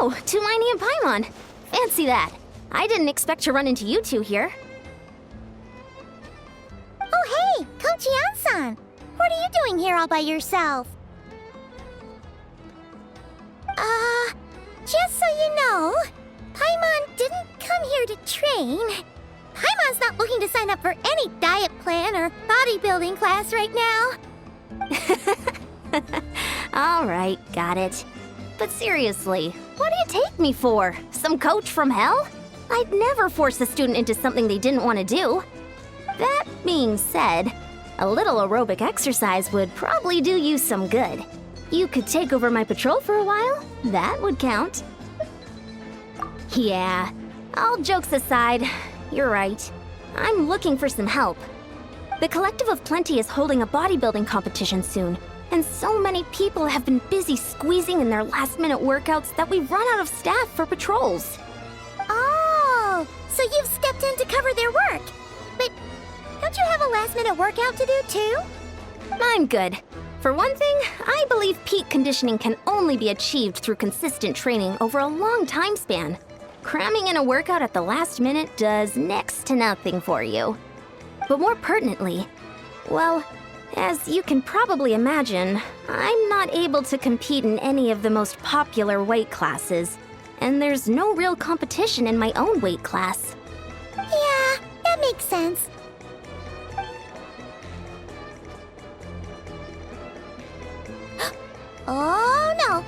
Oh, Tumini and Paimon. Fancy that. I didn't expect to run into you two here. Oh, hey, Coach Yan-san. What are you doing here all by yourself? Just so you know, Paimon didn't come here to train. Paimon's not looking to sign up for any diet plan or bodybuilding class right now. All right, got it. But seriously, what do you take me for? Some coach from hell? I'd never force a student into something they didn't want to do. That being said, a little aerobic exercise would probably do you some good. You could take over my patrol for a while. That would count. Yeah, all jokes aside, you're right. I'm looking for some help. The Collective of Plenty is holding a bodybuilding competition soon, and so many people have been busy squeezing in their last-minute workouts that we've run out of staff for patrols. Oh, so you've stepped in to cover their work. But don't you have a last-minute workout to do too? I'm good. For one thing, I believe peak conditioning can only be achieved through consistent training over a long time span. Cramming in a workout at the last minute does next to nothing for you. But more pertinently, well, as you can probably imagine, I'm not able to compete in any of the most popular weight classes, and there's no real competition in my own weight class. Yeah, that makes sense. Oh no!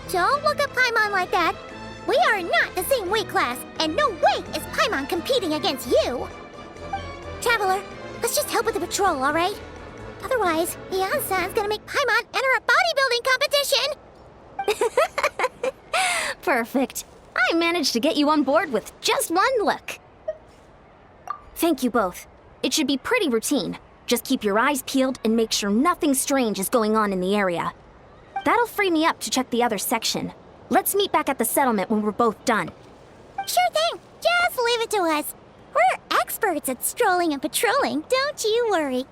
Don't look at Paimon like that! We are not the same weight class, and no way is Paimon competing against you! Traveler, let's just help with the patrol, alright? Otherwise, Yan-san's gonna make Paimon enter a bodybuilding competition! Perfect. I managed to get you on board with just one look. Thank you both. It should be pretty routine. Just keep your eyes peeled and make sure nothing strange is going on in the area. That'll free me up to check the other section. Let's meet back at the settlement when we're both done. Sure thing. Just leave it to us. We're experts at strolling and patrolling, don't you worry.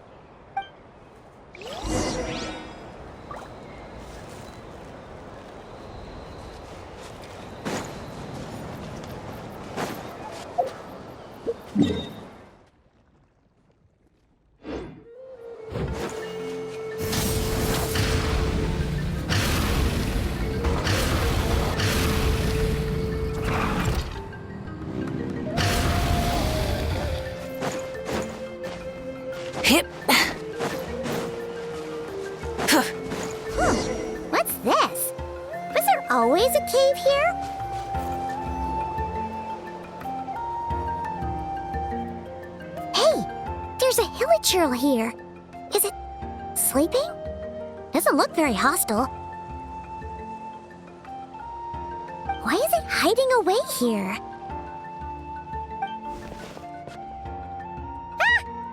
Hip. What's this? Was there always a cave here? Hey, there's a hilichurl here. Is it sleeping? Doesn't look very hostile. Why is it hiding away here?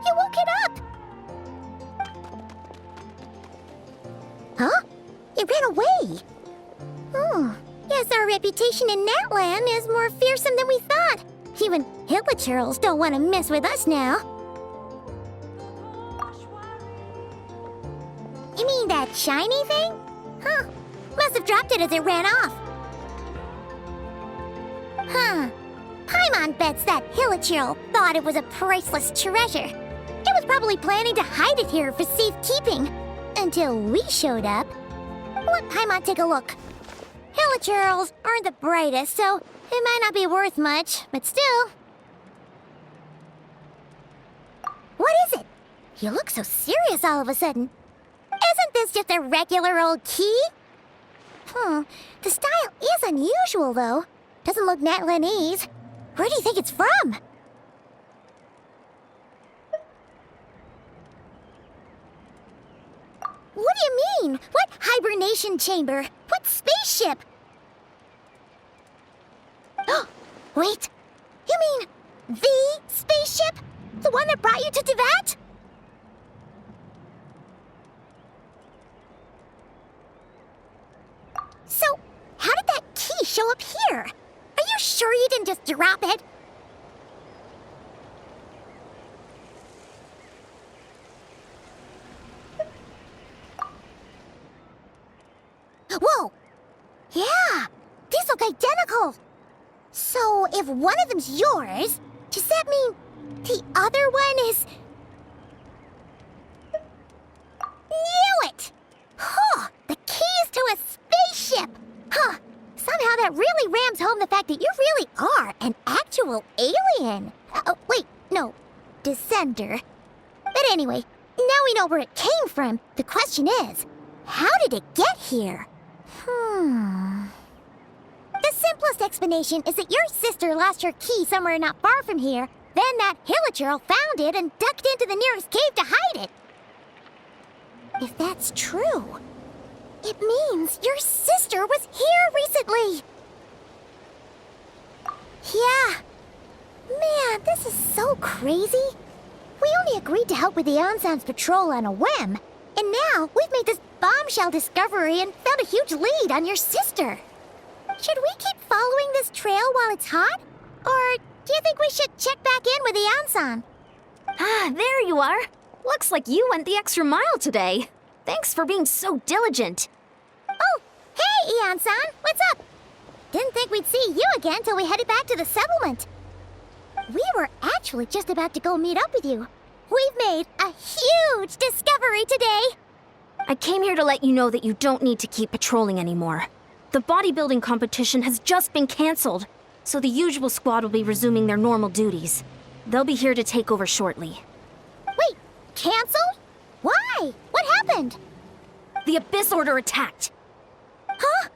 You woke it up! Huh? It ran away! Oh, guess our reputation in Natland is more fearsome than we thought. Even hilichurls don't want to mess with us now. You mean that shiny thing? Huh. Must have dropped it as it ran off. Huh. Paimon bets that hilichurl thought it was a priceless treasure. It was probably planning to hide it here for safekeeping. Until we showed up. Let Paimon take a look. Hilichurls aren't the brightest, so it might not be worth much, but still. What is it? You look so serious all of a sudden. Isn't this just a regular old key? The style is unusual, though. Doesn't look Natlanese. Where do you think it's from? What do you mean? What hibernation chamber? What spaceship? Wait, you mean the spaceship? The one that brought you to Teyvat? So, how did that key show up here? Are you sure you didn't just drop it? Whoa! Yeah! These look look identical. So if one of them's yours, does that mean the other one is... Knew it! Huh, the keys to a spaceship! Huh, somehow that really rams home the fact that you really are an actual alien. Oh, wait, no, descender. But anyway, now we know where it came from. The question is, how did it get here? The simplest explanation is that your sister lost her key somewhere not far from here. Then that Hilichurl found it and ducked into the nearest cave to hide it. If that's true, it means your sister was here recently. Yeah. Man, this is so crazy. We only agreed to help with the Ansan's patrol on a whim. And now we've made this bombshell discovery and found a huge lead on your sister. Should we keep following this trail while it's hot? Or do you think we should check back in with the Ansan? Ah, there you are. Looks like you went the extra mile today. Thanks for being so diligent. Oh, hey, Ansan, what's up? Didn't think we'd see you again till we headed back to the settlement. We were actually just about to go meet up with you. We've made a huge discovery today. I came here to let you know that you don't need to keep patrolling anymore. The bodybuilding competition has just been canceled, so the usual squad will be resuming their normal duties. They'll be here to take over shortly. Wait, canceled? Why? What happened? The Abyss Order attacked. Huh?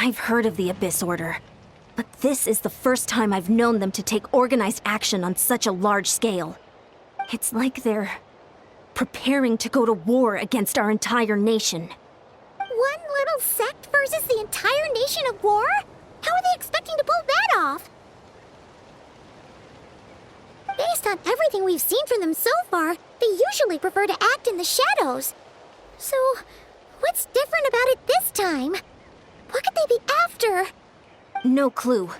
I've heard of the Abyss Order, but this is the first time I've known them to take organized action on such a large scale. It's like they're preparing to go to war against our entire nation. One little sect versus the entire nation of war? How are they expecting to pull that off? Based on everything we've seen from them so far, they usually prefer to act in the shadows. So, what's different about it this time? What could they be after? No clue.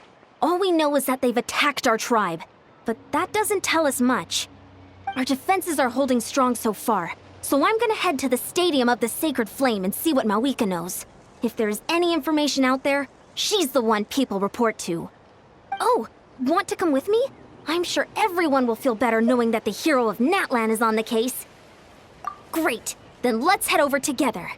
All we know is that they've attacked our tribe, but that doesn't tell us much. Our defenses are holding strong so far, so I'm gonna head to the Stadium of the Sacred Flame and see what Mawika knows. If there's any information out there, she's the one people report to. Oh, want to come with me? I'm sure everyone will feel better knowing that the hero of Natlan is on the case. Great, then let's head over together.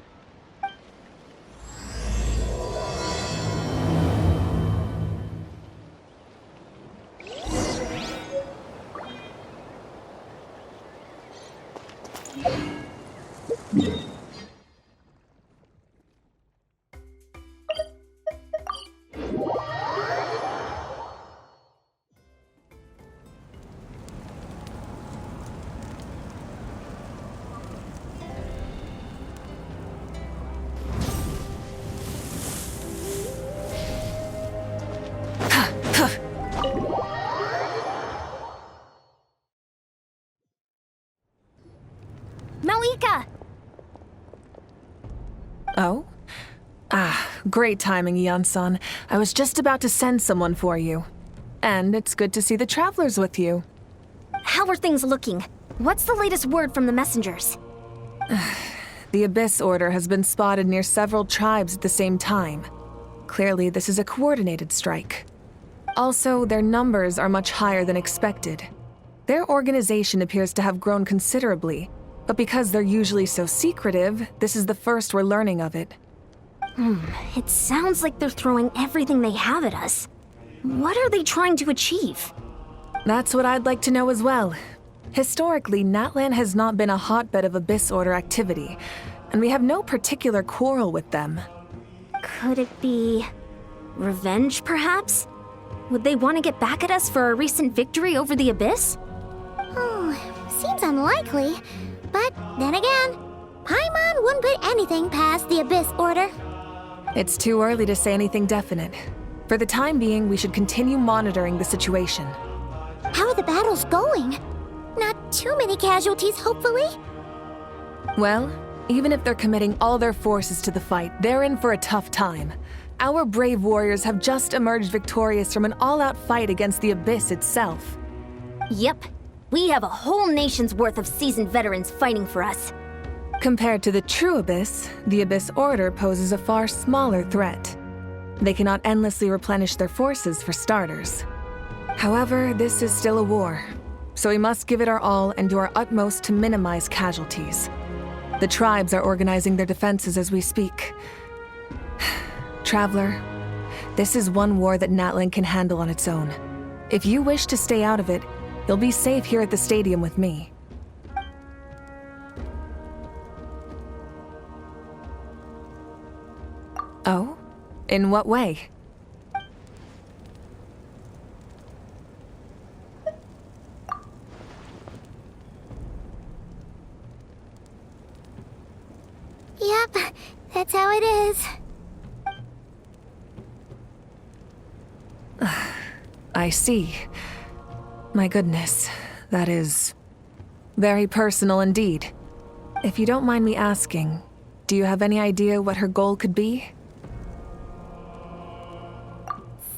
Mawika! Oh? Ah, great timing, Ian-san. I was just about to send someone for you. And it's good to see the travelers with you. How are things looking? What's the latest word from the messengers? The Abyss Order has been spotted near several tribes at the same time. Clearly, this is a coordinated strike. Also, their numbers are much higher than expected. Their organization appears to have grown considerably, but because they're usually so secretive, this is the first we're learning of it. It sounds like they're throwing everything they have at us. What are they trying to achieve? That's what I'd like to know as well. Historically, Natlan has not been a hotbed of Abyss Order activity, and we have no particular quarrel with them. Could it be revenge, perhaps? Would they want to get back at us for our recent victory over the Abyss? Seems unlikely. But then again, Paimon wouldn't put anything past the Abyss Order. It's too early to say anything definite. For the time being, we should continue monitoring the situation. How are the battles going? Not too many casualties, hopefully. Well, even if they're committing all their forces to the fight, they're in for a tough time. Our brave warriors have just emerged victorious from an all-out fight against the Abyss itself. Yep. We have a whole nation's worth of seasoned veterans fighting for us. Compared to the true Abyss, the Abyss Order poses a far smaller threat. They cannot endlessly replenish their forces, for starters. However, this is still a war, so we must give it our all and do our utmost to minimize casualties. The tribes are organizing their defenses as we speak. Traveler, this is one war that Natlan can handle on its own. If you wish to stay out of it, you'll be safe here at the stadium with me. Oh? In what way? Yep, that's how it is. I see. My goodness, that is very personal indeed. If you don't mind me asking, do you have any idea what her goal could be?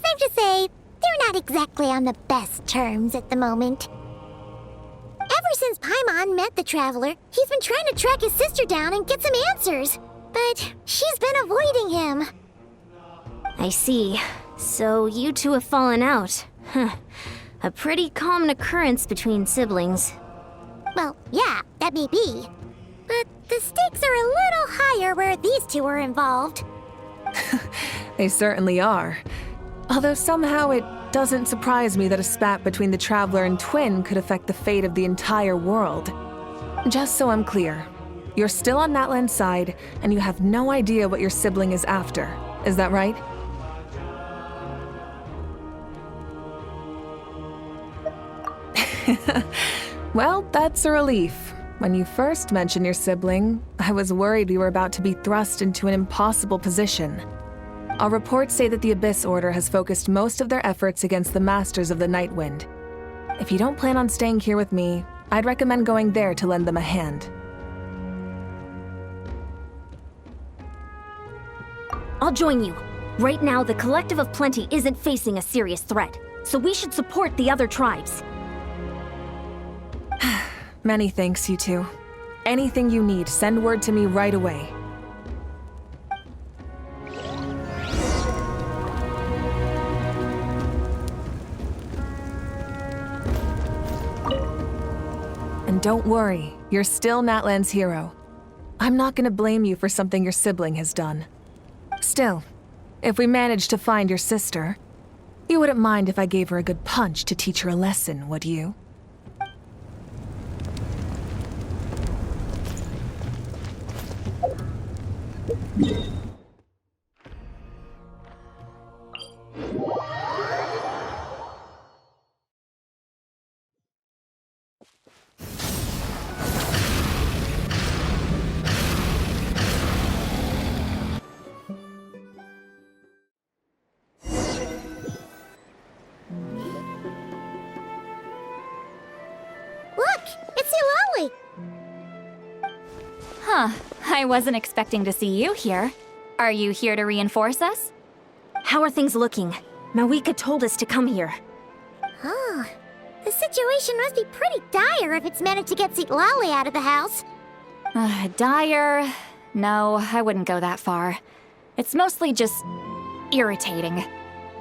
Safe to say, they're not exactly on the best terms at the moment. Ever since Paimon met the Traveler, he's been trying to track his sister down and get some answers. But she's been avoiding him. I see. So you two have fallen out. Huh. A pretty common occurrence between siblings. Well, yeah, that may be. But the stakes are a little higher where these two are involved. They certainly are. Although somehow it doesn't surprise me that a spat between the Traveler and Twin could affect the fate of the entire world. Just so I'm clear, you're still on Natlan's side, and you have no idea what your sibling is after. Is that right? Well, that's a relief. When you first mentioned your sibling, I was worried we were about to be thrust into an impossible position. Our reports say that the Abyss Order has focused most of their efforts against the Masters of the Nightwind. If you don't plan on staying here with me, I'd recommend going there to lend them a hand. I'll join you. Right now, the Collective of Plenty isn't facing a serious threat, so we should support the other tribes. Many thanks, you two. Anything you need, send word to me right away. And don't worry, you're still Natlan's hero. I'm not gonna blame you for something your sibling has done. Still, if we manage to find your sister, you wouldn't mind if I gave her a good punch to teach her a lesson, would you? Look, it's Eulalie! Huh, I wasn't expecting to see you here. Are you here to reinforce us? How are things looking? Mawika told us to come here. Oh, the situation must be pretty dire if it's managed to get Eulalie out of the house. Dire? No, I wouldn't go that far. It's mostly just irritating.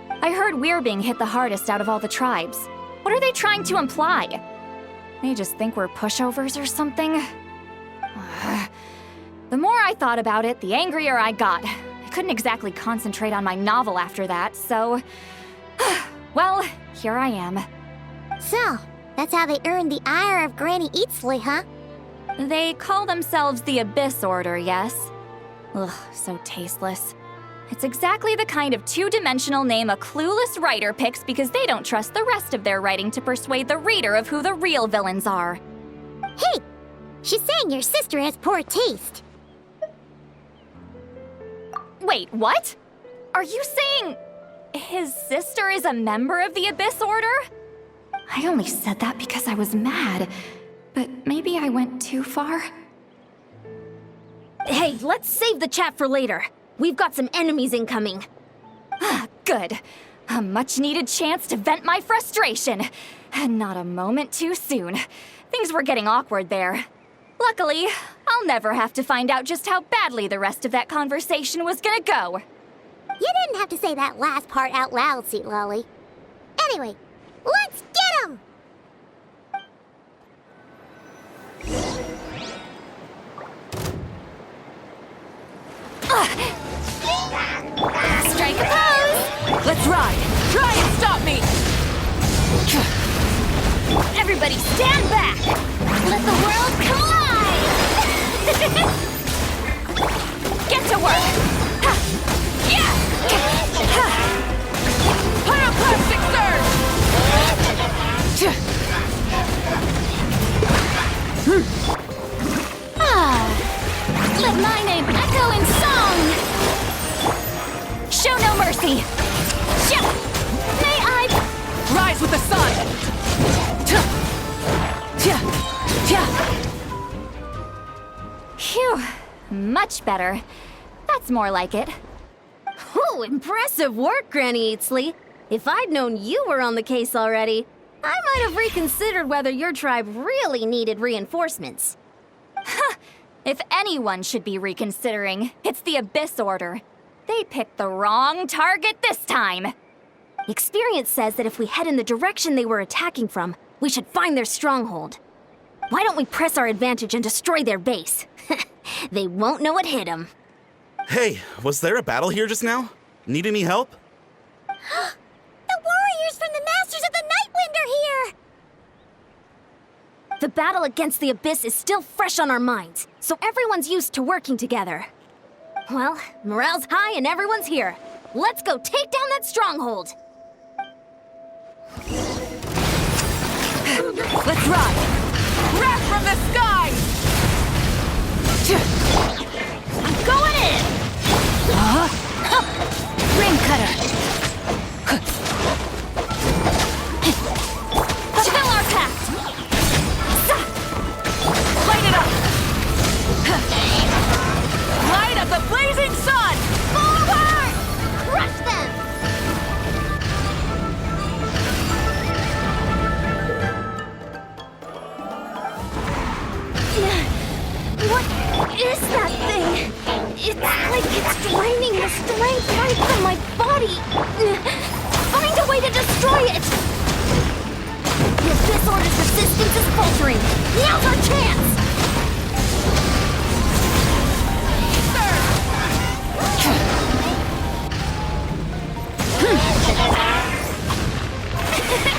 I heard we're being hit the hardest out of all the tribes. What are they trying to imply? They just think we're pushovers or something? The more I thought about it, the angrier I got. I couldn't exactly concentrate on my novel after that, so... well, here I am. So, that's how they earned the ire of Granny Eatsley, huh? They call themselves the Abyss Order, yes? Ugh, so tasteless. It's exactly the kind of two-dimensional name a clueless writer picks because they don't trust the rest of their writing to persuade the reader of who the real villains are. Hey! She's saying your sister has poor taste. Wait, what? Are you saying his sister is a member of the Abyss Order? I only said that because I was mad. But maybe I went too far? Hey, let's save the chat for later. We've got some enemies incoming. Good. A much-needed chance to vent my frustration. And not a moment too soon. Things were getting awkward there. Luckily, I'll never have to find out just how badly the rest of that conversation was gonna go. You didn't have to say that last part out loud, Sweet Lolly. Anyway, let's get 'em! Strike a pose! Let's ride! Try and stop me! Everybody stand back! Let the world collide! Get to work! Ha! Yeah! Ha! Pyroclastic Let my name echo in song! Show no mercy! Ship! May I... Rise with the sun! Phew. Much better. That's more like it. Oh, impressive work, Granny Eatsley. If I'd known you were on the case already, I might have reconsidered whether your tribe really needed reinforcements. If anyone should be reconsidering, it's the Abyss Order. They picked the wrong target this time. Experience says that if we head in the direction they were attacking from, we should find their stronghold. Why don't we press our advantage and destroy their base? They won't know it hit them. Hey, was there a battle here just now? Need any help? The warriors from the Masters of the Nightwind are here! The battle against the Abyss is still fresh on our minds, so everyone's used to working together. Well, morale's high and everyone's here. Let's go take down that stronghold! Let's ride! Wrath from the sky! I'm going in! Ring cutter! Fulfill our pact! Light it up! Light up the blazing sun! Forward! Crush them! What is that thing? It's like it's draining the strength right from my body. Find a way to destroy it! The Abyss Order's resistance is faltering. Now's our chance!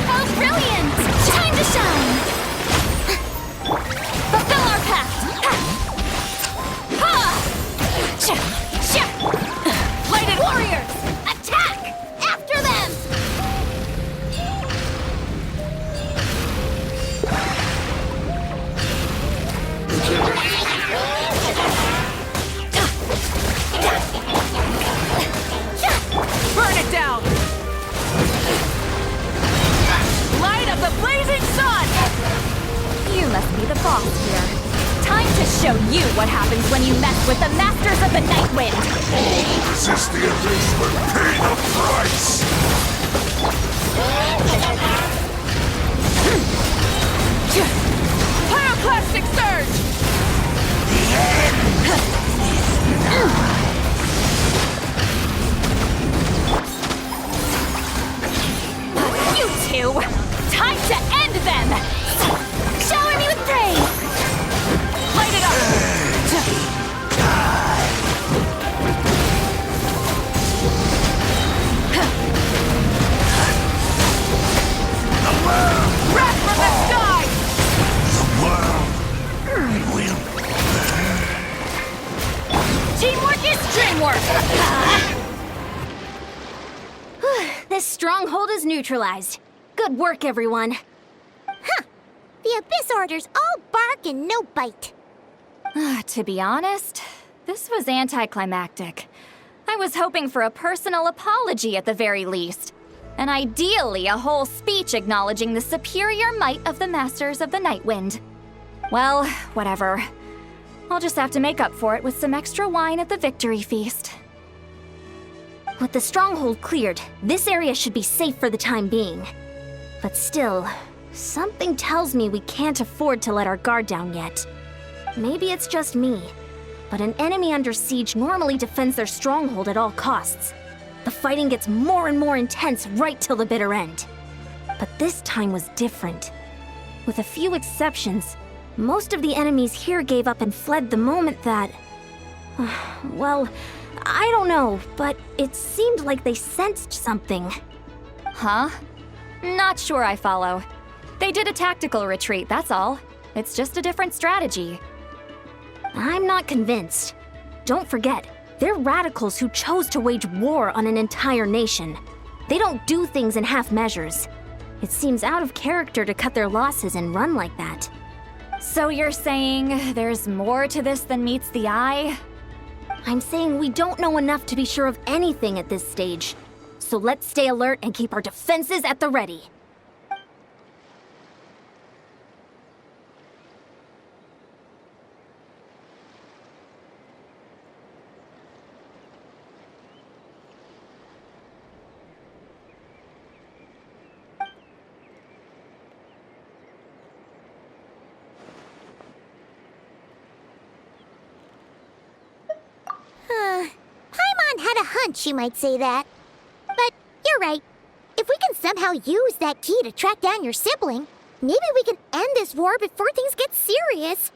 Oh, brilliant! Time to shine! Fulfill our pact! Lighted warriors! Attack! After them! Burn it down! Light up the blazing sun! You must be the boss here. Time to show you what happens when you mess with the Masters of the Nightwind! Resist the Abyss but pay the price! Pyroclastic surge! You two! Time to end them! Shower me with praise! Light it up! Wrath from the sky! The world will Teamwork is dreamwork! This stronghold is neutralized. Good work, everyone. The Abyss Order's all bark and no bite. To be honest, this was anticlimactic. I was hoping for a personal apology at the very least. And ideally, a whole speech acknowledging the superior might of the Masters of the Night Wind. Well, whatever. I'll just have to make up for it with some extra wine at the victory feast. With the stronghold cleared, this area should be safe for the time being. But still, something tells me we can't afford to let our guard down yet. Maybe it's just me, but an enemy under siege normally defends their stronghold at all costs. The fighting gets more and more intense right till the bitter end. But this time was different. With a few exceptions, most of the enemies here gave up and fled the moment that... well, I don't know, but it seemed like they sensed something. Huh? Not sure I follow. They did a tactical retreat, that's all. It's just a different strategy. I'm not convinced. Don't forget, they're radicals who chose to wage war on an entire nation. They don't do things in half measures. It seems out of character to cut their losses and run like that. So you're saying there's more to this than meets the eye? I'm saying we don't know enough to be sure of anything at this stage. So let's stay alert and keep our defenses at the ready. Paimon had a hunch you might say that. But you're right. If we can somehow use that key to track down your sibling, maybe we can end this war before things get serious.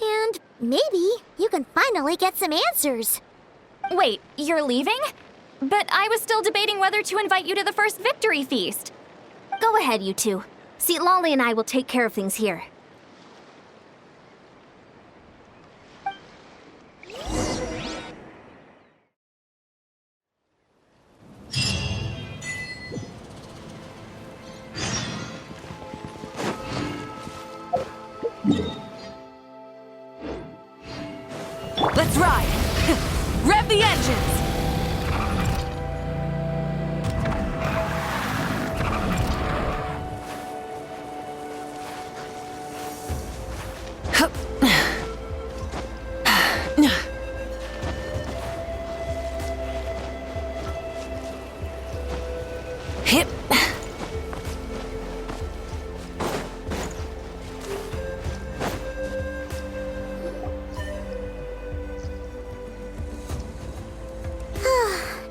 And maybe you can finally get some answers. Wait, you're leaving? But I was still debating whether to invite you to the first victory feast. Go ahead, you two. See, Lolly and I will take care of things here. Let's ride! Rev the engines! Hip.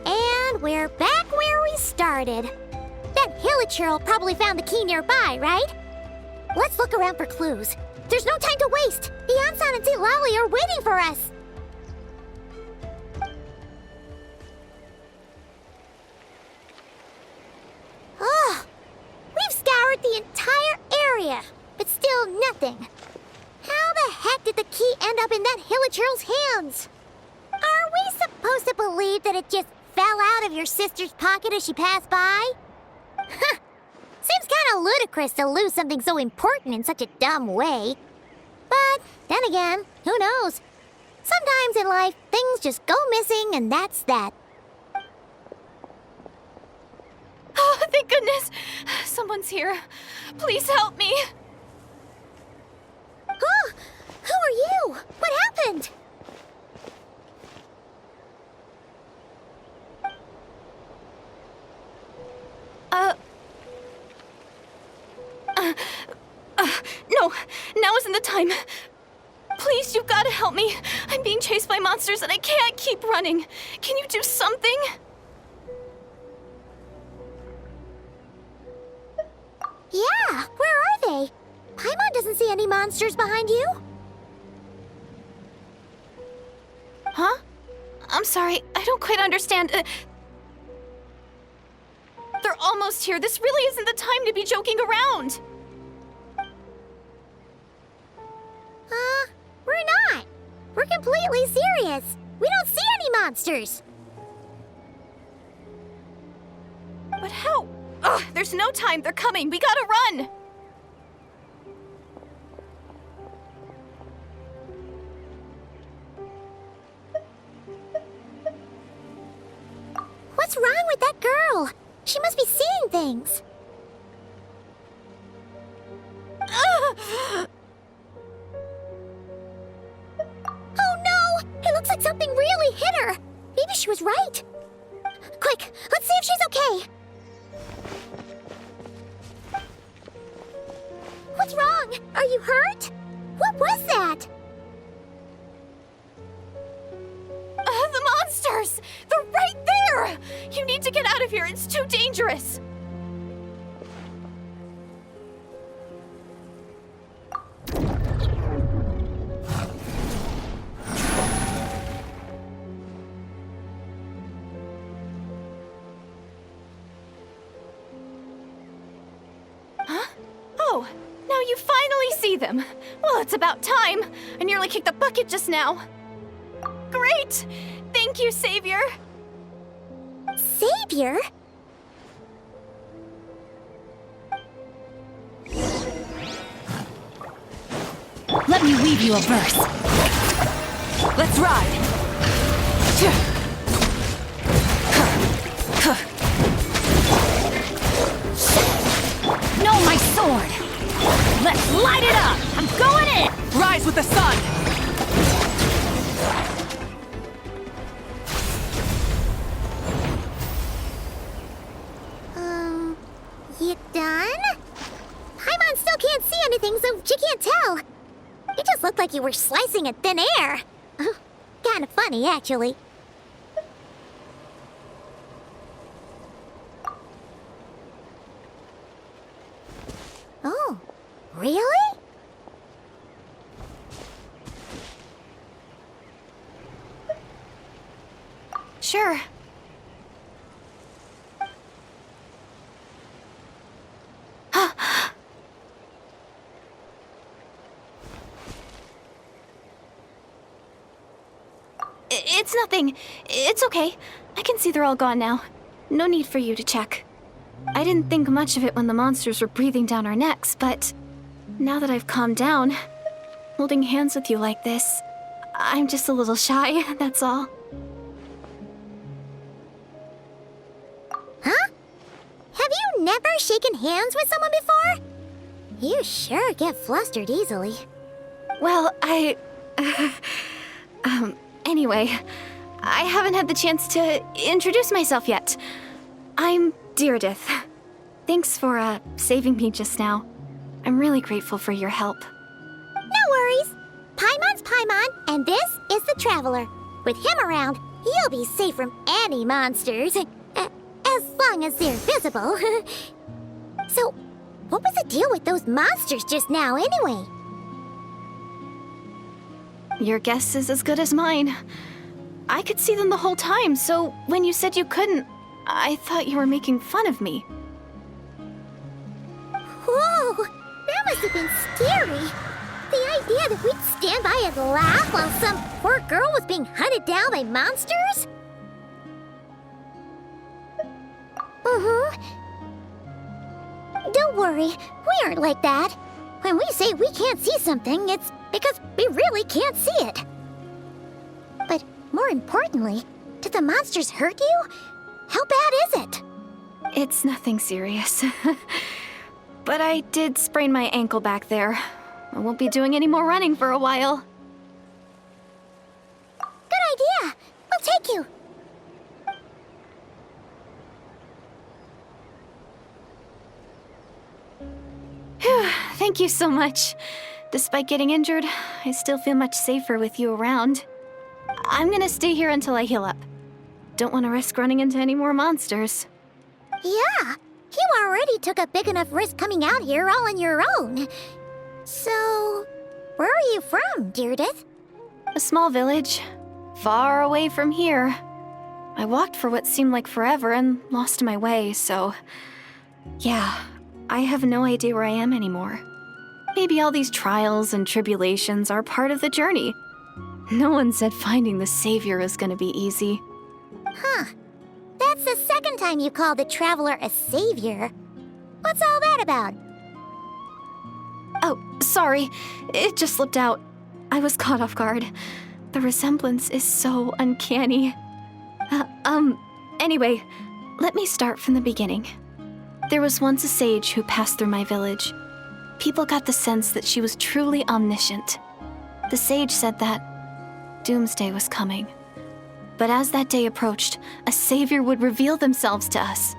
And we're back where we started. That Hilichurl probably found the key nearby, right? Let's look around for clues. There's no time to waste. The Ansan and Lolly are waiting for us. Oh, we've scoured the entire area, but still nothing. How the heck did the key end up in that Hilichurl's hands? Are we supposed to believe that it just fell out of your sister's pocket as she passed by? Huh. Seems kind of ludicrous to lose something so important in such a dumb way. But then again, who knows? Sometimes in life, things just go missing and that's that. Oh, thank goodness! Someone's here. Please help me! Oh, who are you? What happened? No, now isn't the time. Please, you've got to help me. I'm being chased by monsters and I can't keep running. Can you do something? Yeah, where are they? Paimon doesn't see any monsters behind you. Huh? I'm sorry, I don't quite understand. They're almost here. This really isn't the time to be joking around. We're not. We're completely serious. We don't see any monsters. But how? Ugh, there's no time. They're coming. We gotta run. What's wrong with that girl? She must be seeing doing things. Oh no! It looks like something really hit her. Maybe she was right. Quick, let's see if she's okay. What's wrong? Are you hurt? What was that? The monsters! They're right there! You need to get out of here. It's too dangerous. Huh? Oh, now you finally see them. Well, it's about time. I nearly kicked the bucket just now. Great! Thank you, Savior! Savior? Let me weave you a verse. Let's ride! No, my sword! Let's light it up! I'm going in! Rise with the sun! You done? Paimon still can't see anything, so she can't tell. It just looked like you were slicing at thin air. Kinda funny, actually. Oh, really? Sure. It's nothing. It's okay. I can see they're all gone now. No need for you to check. I didn't think much of it when the monsters were breathing down our necks, but now that I've calmed down, holding hands with you like this, I'm just a little shy, that's all. Huh? Have you never shaken hands with someone before? You sure get flustered easily. Well, anyway, I haven't had the chance to introduce myself yet. I'm Deirdith. Thanks for, saving me just now. I'm really grateful for your help. No worries. Paimon's Paimon, and this is the Traveler. With him around, you'll be safe from any monsters. As long as they're visible. So, what was the deal with those monsters just now, anyway? Your guess is as good as mine. I could see them the whole time, so when you said you couldn't, I thought you were making fun of me. Whoa! That must have been scary. The idea that we'd stand by and laugh while some poor girl was being hunted down by monsters? Don't worry, we aren't like that. When we say we can't see something, it's because we really can't see it. But more importantly, did the monsters hurt you? How bad is it? It's nothing serious. But I did sprain my ankle back there. I won't be doing any more running for a while. Good idea. We'll take you. Phew, thank you so much. Despite getting injured, I still feel much safer with you around. I'm gonna stay here until I heal up. Don't want to risk running into any more monsters. Yeah, you already took a big enough risk coming out here all on your own. So, where are you from, Deirdith? A small village, far away from here. I walked for what seemed like forever and lost my way, so... yeah, I have no idea where I am anymore. Maybe all these trials and tribulations are part of the journey. No one said finding the Savior was gonna be easy. Huh. That's the second time you called the Traveler a savior. What's all that about? Oh, sorry. It just slipped out. I was caught off guard. The resemblance is so uncanny. Anyway, let me start from the beginning. There was once a sage who passed through my village. People got the sense that she was truly omniscient. The sage said that doomsday was coming. But as that day approached, a savior would reveal themselves to us.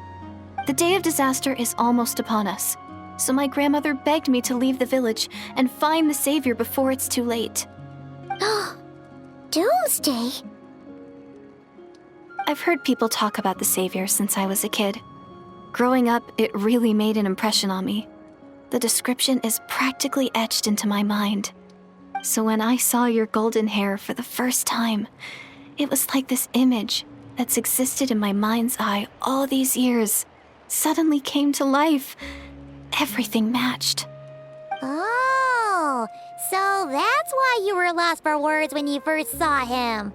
The day of disaster is almost upon us, so my grandmother begged me to leave the village and find the savior before it's too late. Doomsday? I've heard people talk about the savior since I was a kid. Growing up, it really made an impression on me. The description is practically etched into my mind. So when I saw your golden hair for the first time, it was like this image that's existed in my mind's eye all these years suddenly came to life. Everything matched. Oh, so that's why you were lost for words when you first saw him.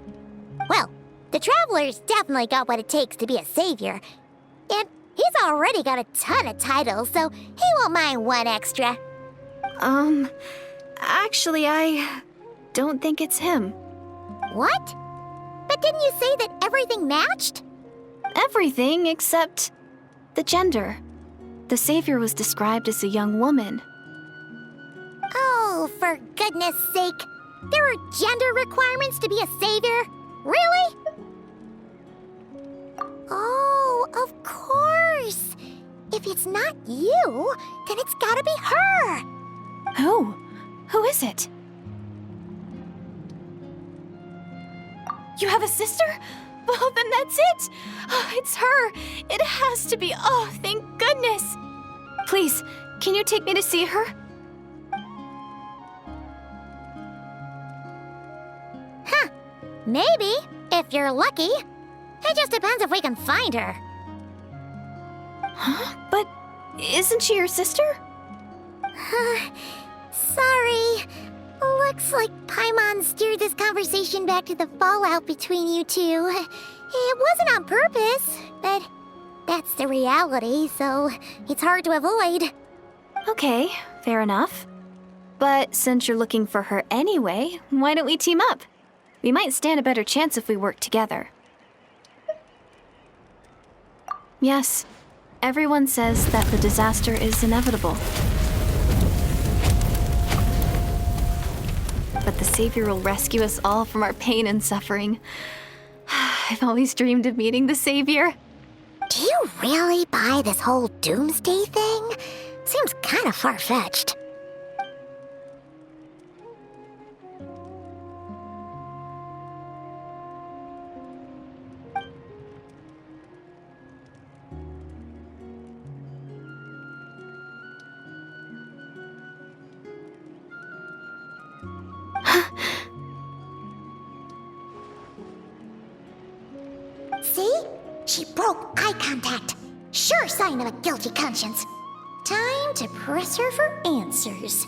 Well, the Traveler's definitely got what it takes to be a savior. And he's already got a ton of titles, so he won't mind one extra. Actually, I don't think it's him. What? But didn't you say that everything matched? Everything except the gender. The savior was described as a young woman. Oh, for goodness sake. There are gender requirements to be a savior? Really? Oh, of course. If it's not you, then it's gotta be her. Who? Who is it? You have a sister? Well, then that's it. Oh, it's her. It has to be. Oh, thank goodness. Please, can you take me to see her? Maybe, if you're lucky. It just depends if we can find her. Huh? But isn't she your sister? Sorry. Looks like Paimon steered this conversation back to the fallout between you two. It wasn't on purpose, but that's the reality, so it's hard to avoid. Okay, fair enough. But since you're looking for her anyway, why don't we team up? We might stand a better chance if we work together. Yes, everyone says that the disaster is inevitable. But the Savior will rescue us all from our pain and suffering. I've always dreamed of meeting the Savior. Do you really buy this whole doomsday thing? Seems kind of far-fetched. See? She broke eye contact. Sure sign of a guilty conscience. Time to press her for answers.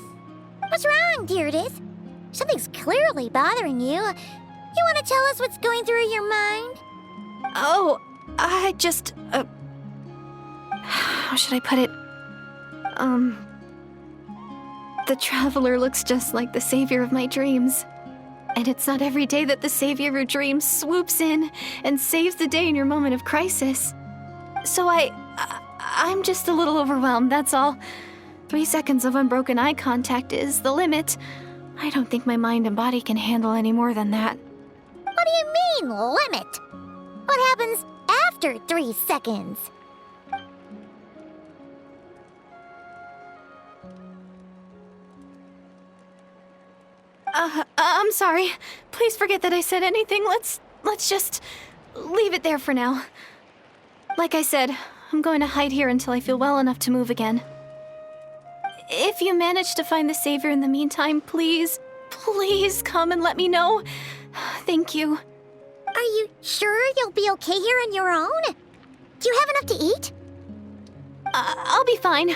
What's wrong, Deirdis? Something's clearly bothering you. You want to tell us what's going through your mind? Oh, I just, how should I put it? The Traveler looks just like the savior of my dreams. And it's not every day that the savior of your dreams swoops in and saves the day in your moment of crisis. So I'm just a little overwhelmed, that's all. 3 seconds of unbroken eye contact is the limit. I don't think my mind and body can handle any more than that. What do you mean, limit? What happens after 3 seconds? I'm sorry. Please forget that I said anything. Let's just leave it there for now. Like I said, I'm going to hide here until I feel well enough to move again. If you manage to find the Savior in the meantime, please come and let me know. Thank you. Are you sure you'll be okay here on your own? Do you have enough to eat? I'll be fine.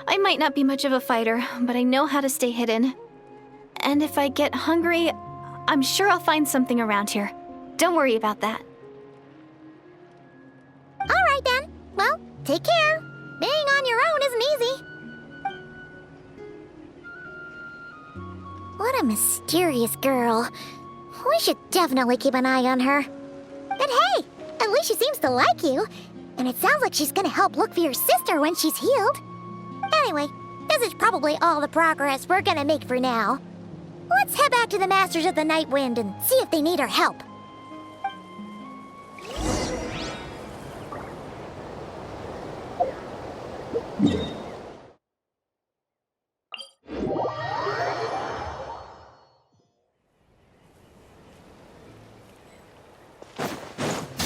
I might not be much of a fighter, but I know how to stay hidden. And if I get hungry, I'm sure I'll find something around here. Don't worry about that. All right then. Well, take care. Being on your own isn't easy. What a mysterious girl. We should definitely keep an eye on her. But hey, at least she seems to like you. And it sounds like she's gonna help look for your sister when she's healed. Anyway, this is probably all the progress we're gonna make for now. Let's head back to the Masters of the Night Wind and see if they need our help.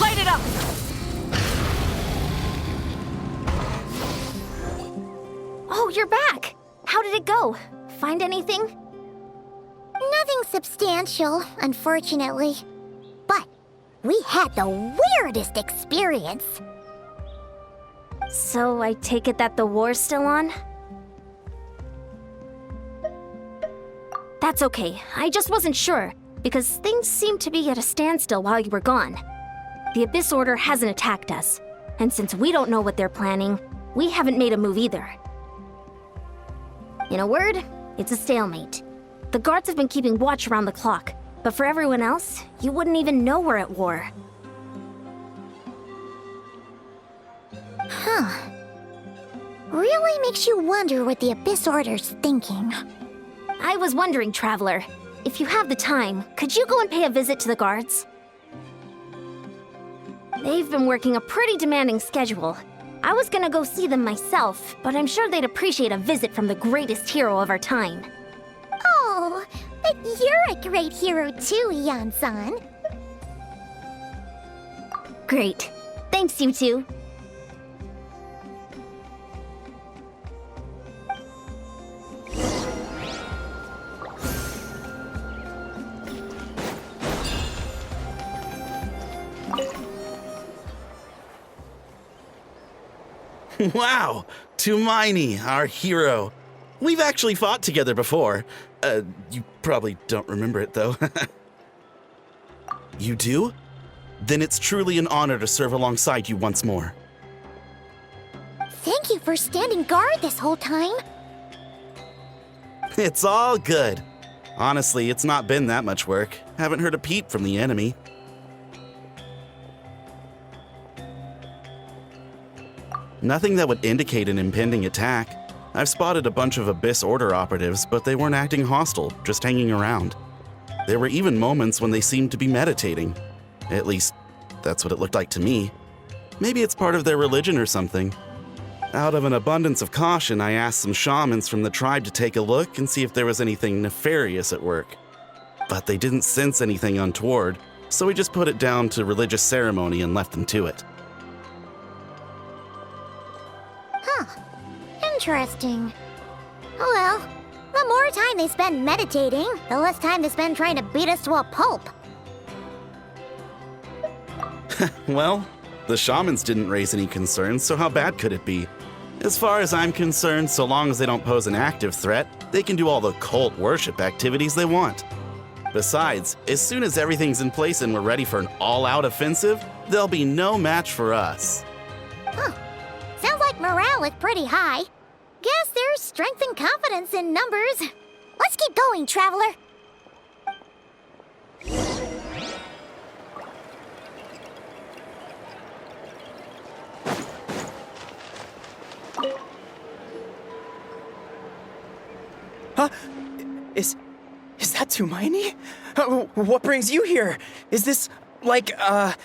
Light it up! Oh, you're back! How did it go? Find anything? Nothing substantial, unfortunately. But we had the weirdest experience. So I take it that the war's still on? That's okay. I just wasn't sure, because things seemed to be at a standstill while you were gone. The Abyss Order hasn't attacked us, and since we don't know what they're planning, we haven't made a move either. In a word, it's a stalemate. The guards have been keeping watch around the clock, but for everyone else, you wouldn't even know we're at war. Huh. Really makes you wonder what the Abyss Order's thinking. I was wondering, Traveler, if you have the time, could you go and pay a visit to the guards? They've been working a pretty demanding schedule. I was gonna go see them myself, but I'm sure they'd appreciate a visit from the greatest hero of our time. Oh, but you're a great hero too, Yan-san. Great. Thanks, you two. Wow! Tumaini, our hero. We've actually fought together before. You probably don't remember it, though. You do? Then it's truly an honor to serve alongside you once more. Thank you for standing guard this whole time. It's all good. Honestly, it's not been that much work. Haven't heard a peep from the enemy. Nothing that would indicate an impending attack. I've spotted a bunch of Abyss Order operatives, but they weren't acting hostile, just hanging around. There were even moments when they seemed to be meditating. At least, that's what it looked like to me. Maybe it's part of their religion or something. Out of an abundance of caution, I asked some shamans from the tribe to take a look and see if there was anything nefarious at work. But they didn't sense anything untoward, so we just put it down to religious ceremony and left them to it. Interesting. Oh well, the more time they spend meditating, the less time they spend trying to beat us to a pulp. Well, the shamans didn't raise any concerns, so how bad could it be? As far as I'm concerned, so long as they don't pose an active threat, they can do all the cult worship activities they want. Besides, as soon as everything's in place and we're ready for an all-out offensive, there'll be no match for us. Huh. Sounds like morale is pretty high. Guess there's strength and confidence in numbers. Let's keep going, Traveler. Huh? Is that Tumaini? What brings you here? Is this, like, a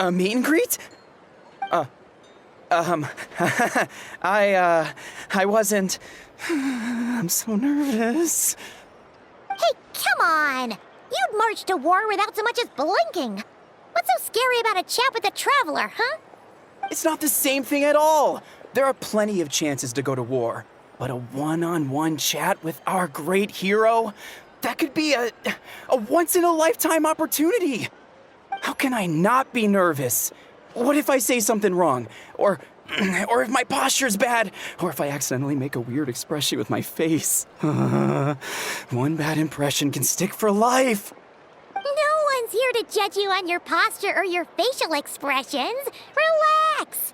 meet and greet? I wasn't... I'm so nervous. Hey, come on! You'd march to war without so much as blinking. What's so scary about a chat with a Traveler, huh? It's not the same thing at all. There are plenty of chances to go to war. But a one-on-one chat with our great hero? That could be a once-in-a-lifetime opportunity. How can I not be nervous? What if I say something wrong? Or if my posture's bad? Or if I accidentally make a weird expression with my face? One bad impression can stick for life. No one's here to judge you on your posture or your facial expressions. Relax.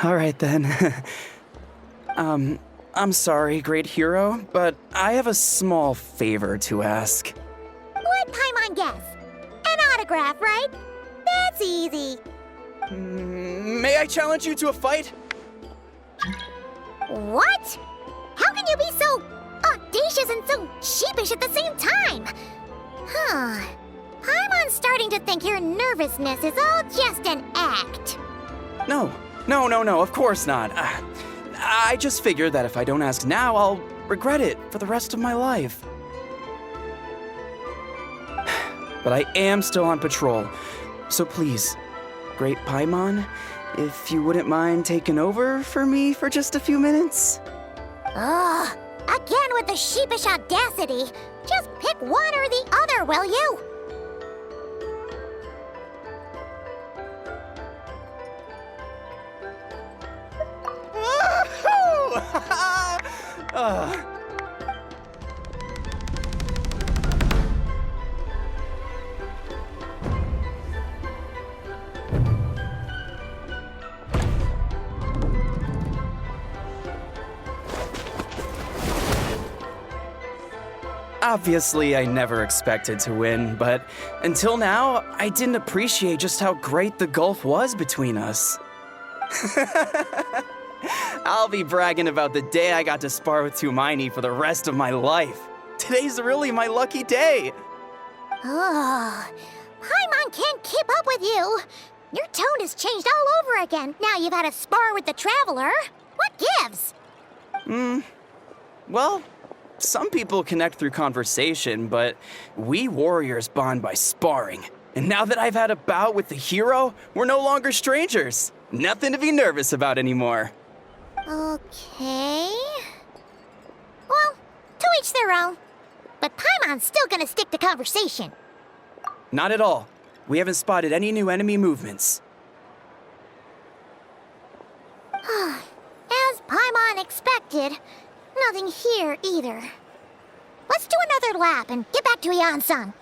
All right, then. I'm sorry, great hero, but I have a small favor to ask. What Paimon guess? An autograph, right? That's easy. May I challenge you to a fight? What? How can you be so audacious and so sheepish at the same time? Huh. Paimon's starting to think your nervousness is all just an act. No, of course not. I just figured that if I don't ask now, I'll regret it for the rest of my life. But I am still on patrol, so please, Great Paimon, if you wouldn't mind taking over for me for just a few minutes? Ugh, again with the sheepish audacity. Just pick one or the other, will you? Obviously, I never expected to win, but until now, I didn't appreciate just how great the gulf was between us. I'll be bragging about the day I got to spar with Tumaini for the rest of my life. Today's really my lucky day. Oh, Paimon can't keep up with you. Your tone has changed all over again. Now you've had a spar with the Traveler. What gives? Well, some people connect through conversation, but we warriors bond by sparring. And now that I've had a bout with the hero, we're no longer strangers. Nothing to be nervous about anymore. Okay. Well, to each their own. But Paimon's still gonna stick to conversation. Not at all. We haven't spotted any new enemy movements. As Paimon expected, nothing here either. Let's do another lap and get back to Yan-san.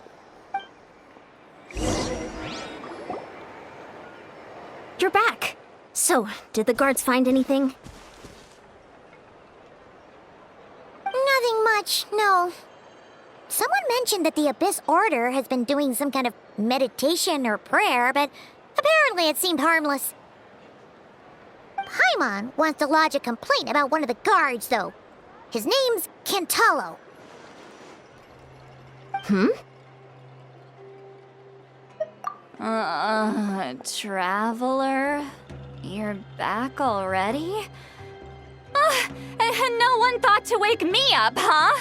You're back. So, did the guards find anything? Nothing much, no. Someone mentioned that the Abyss Order has been doing some kind of meditation or prayer, but apparently it seemed harmless. Paimon wants to lodge a complaint about one of the guards, though. His name's Kentalo. Traveler? You're back already? And no one thought to wake me up, huh?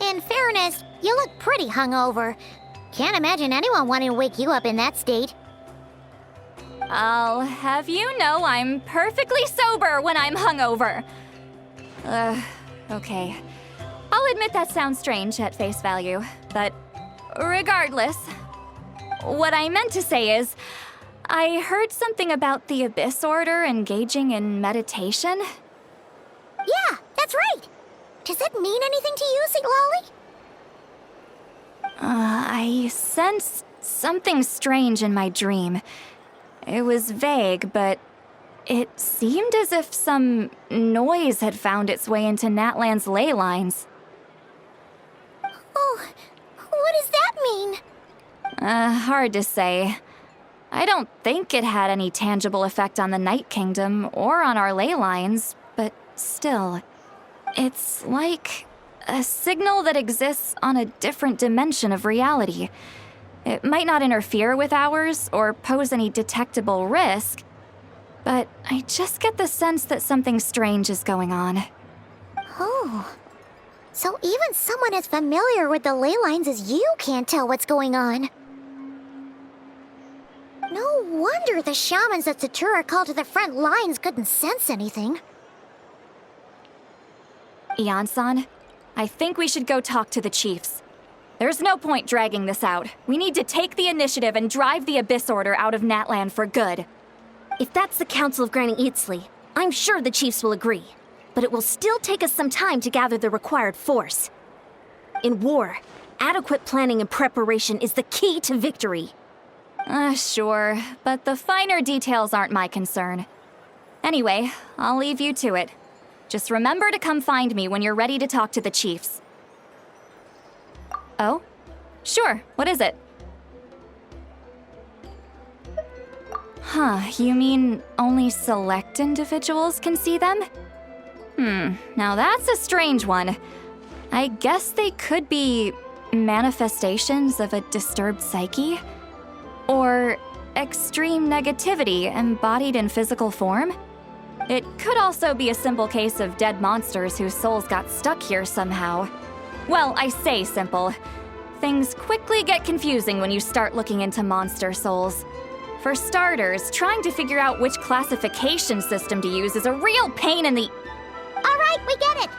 In fairness, you look pretty hungover. Can't imagine anyone wanting to wake you up in that state. I'll have you know I'm perfectly sober when I'm hungover. Okay. I'll admit that sounds strange at face value, but regardless, what I meant to say is, I heard something about the Abyss Order engaging in meditation. Yeah, that's right. Does that mean anything to you, Siglali? I sensed something strange in my dream. It was vague, but it seemed as if some noise had found its way into Natlan's ley lines. Oh, what does that mean? Hard to say. I don't think it had any tangible effect on the Night Kingdom or on our ley lines, but still, it's like a signal that exists on a different dimension of reality. It might not interfere with ours or pose any detectable risk, but I just get the sense that something strange is going on. Oh, so even someone as familiar with the ley lines as you can't tell what's going on. No wonder the shamans that Satura called to the front lines couldn't sense anything. Yan-san, I think we should go talk to the chiefs. There's no point dragging this out. We need to take the initiative and drive the Abyss Order out of Natlan for good. If that's the Council of Granny Eatsley, I'm sure the chiefs will agree. But it will still take us some time to gather the required force. In war, adequate planning and preparation is the key to victory. Sure, but the finer details aren't my concern. Anyway, I'll leave you to it. Just remember to come find me when you're ready to talk to the chiefs. Oh? Sure, what is it? Huh, you mean only select individuals can see them? Now that's a strange one. I guess they could be manifestations of a disturbed psyche? Or extreme negativity embodied in physical form? It could also be a simple case of dead monsters whose souls got stuck here somehow. Well, I say simple. Things quickly get confusing when you start looking into monster souls. For starters, trying to figure out which classification system to use is a real pain in the... All right, we get it.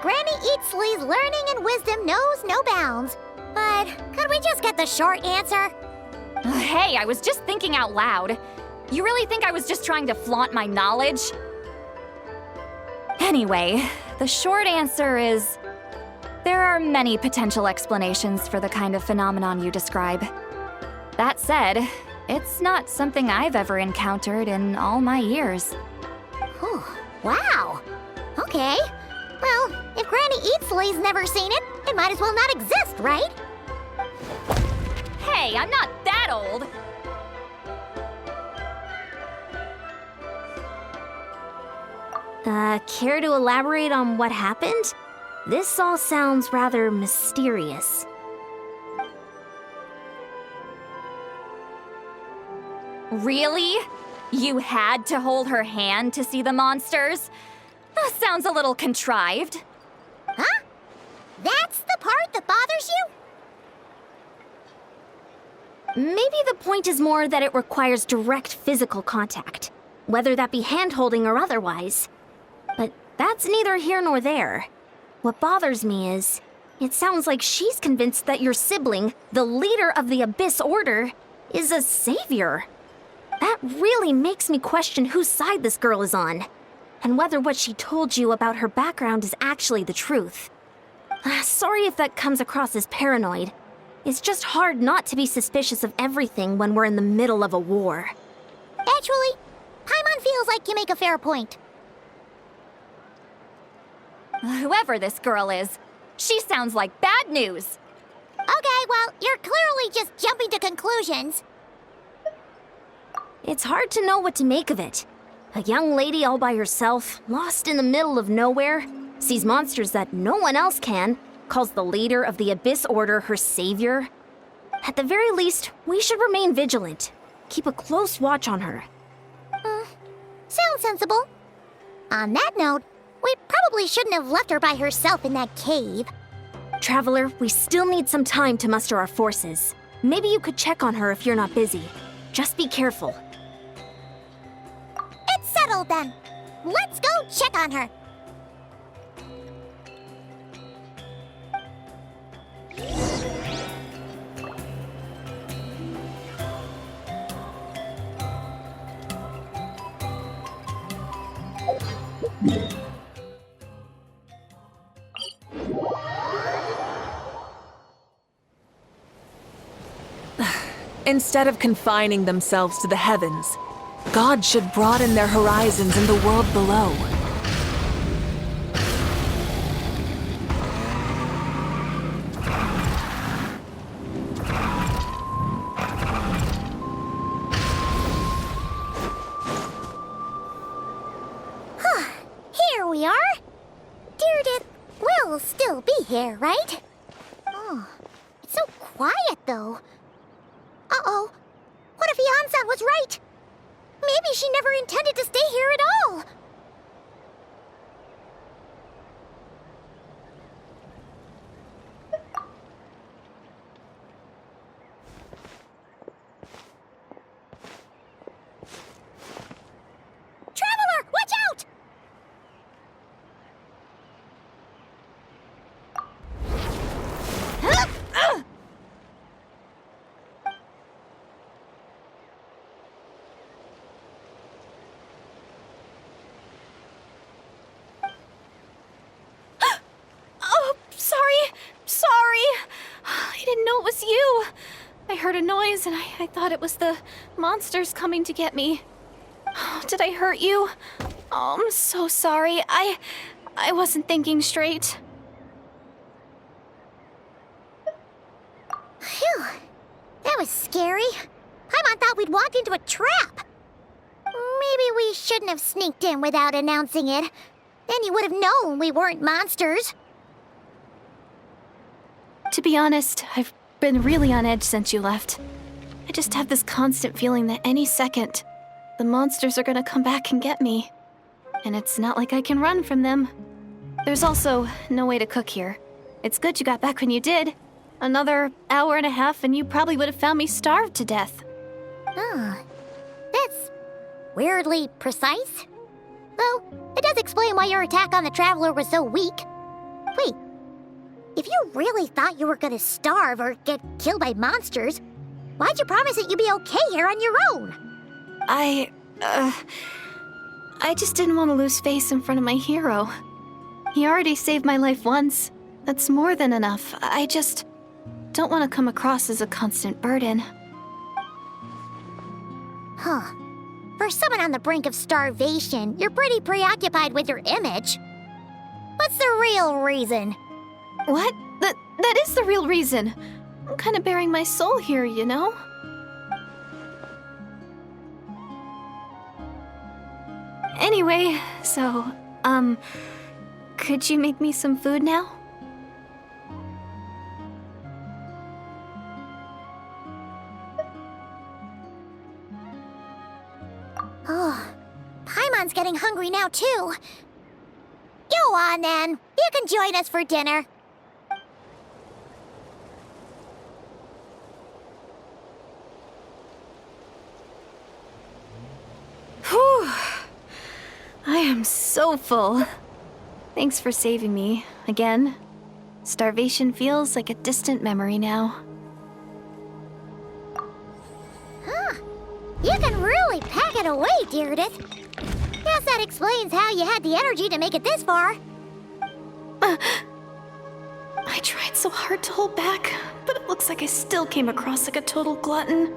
Granny Eatsley's learning and wisdom knows no bounds. But could we just get the short answer? Hey, I was just thinking out loud. You really think I was just trying to flaunt my knowledge? Anyway, the short answer is... there are many potential explanations for the kind of phenomenon you describe. That said, it's not something I've ever encountered in all my years. Whew, wow. Okay. Well, if Granny Eatsley's never seen it, it might as well not exist, right? Hey, I'm not that old! Care to elaborate on what happened? This all sounds rather mysterious. Really? You had to hold her hand to see the monsters? That sounds a little contrived. Huh? That's the part that bothers you? Maybe the point is more that it requires direct physical contact, whether that be hand-holding or otherwise. But that's neither here nor there. What bothers me is, it sounds like she's convinced that your sibling, the leader of the Abyss Order, is a savior. That really makes me question whose side this girl is on, and whether what she told you about her background is actually the truth. Sorry if that comes across as paranoid. It's just hard not to be suspicious of everything when we're in the middle of a war. Actually, Paimon feels like you make a fair point. Whoever this girl is, she sounds like bad news. Okay, well, you're clearly just jumping to conclusions. It's hard to know what to make of it. A young lady all by herself, lost in the middle of nowhere, sees monsters that no one else can, calls the leader of the Abyss Order her savior. At the very least, we should remain vigilant. Keep a close watch on her. Sounds sensible. On that note, we probably shouldn't have left her by herself in that cave. Traveler, we still need some time to muster our forces. Maybe you could check on her if you're not busy. Just be careful. It's settled then. Let's go check on her. Instead of confining themselves to the heavens, God should broaden their horizons in the world below. Here we are. Deirdre will still be here, right? Oh, it's so quiet though. Uh-oh. What if Yansan was right? Maybe she never intended to stay here at all. Traveler, watch out! I didn't know it was you. I heard a noise and I thought it was the monsters coming to get me. Did I hurt you? Oh, I'm so sorry. I wasn't thinking straight. Phew. That was scary. Paimon thought we'd walked into a trap. Maybe we shouldn't have sneaked in without announcing it. Then you would have known we weren't monsters. To be honest, I've been really on edge since you left. I just have this constant feeling that any second, the monsters are gonna come back and get me. And it's not like I can run from them. There's also no way to cook here. It's good you got back when you did. Another hour and a half and you probably would have found me starved to death. That's weirdly precise. Though, it does explain why your attack on the Traveler was so weak. Wait, if you really thought you were gonna starve or get killed by monsters, why'd you promise that you'd be okay here on your own? I just didn't want to lose face in front of my hero. He already saved my life once. That's more than enough. I just don't want to come across as a constant burden. Huh. For someone on the brink of starvation, you're pretty preoccupied with your image. What's the real reason? What? That is the real reason. I'm kind of bearing my soul here, you know? Anyway, so, could you make me some food now? Oh, Paimon's getting hungry now, too. Go on, then. You can join us for dinner. Whew. I am so full. Thanks for saving me, again. Starvation feels like a distant memory now. You can really pack it away, Deirdith. Guess that explains how you had the energy to make it this far. I tried so hard to hold back, but it looks like I still came across like a total glutton.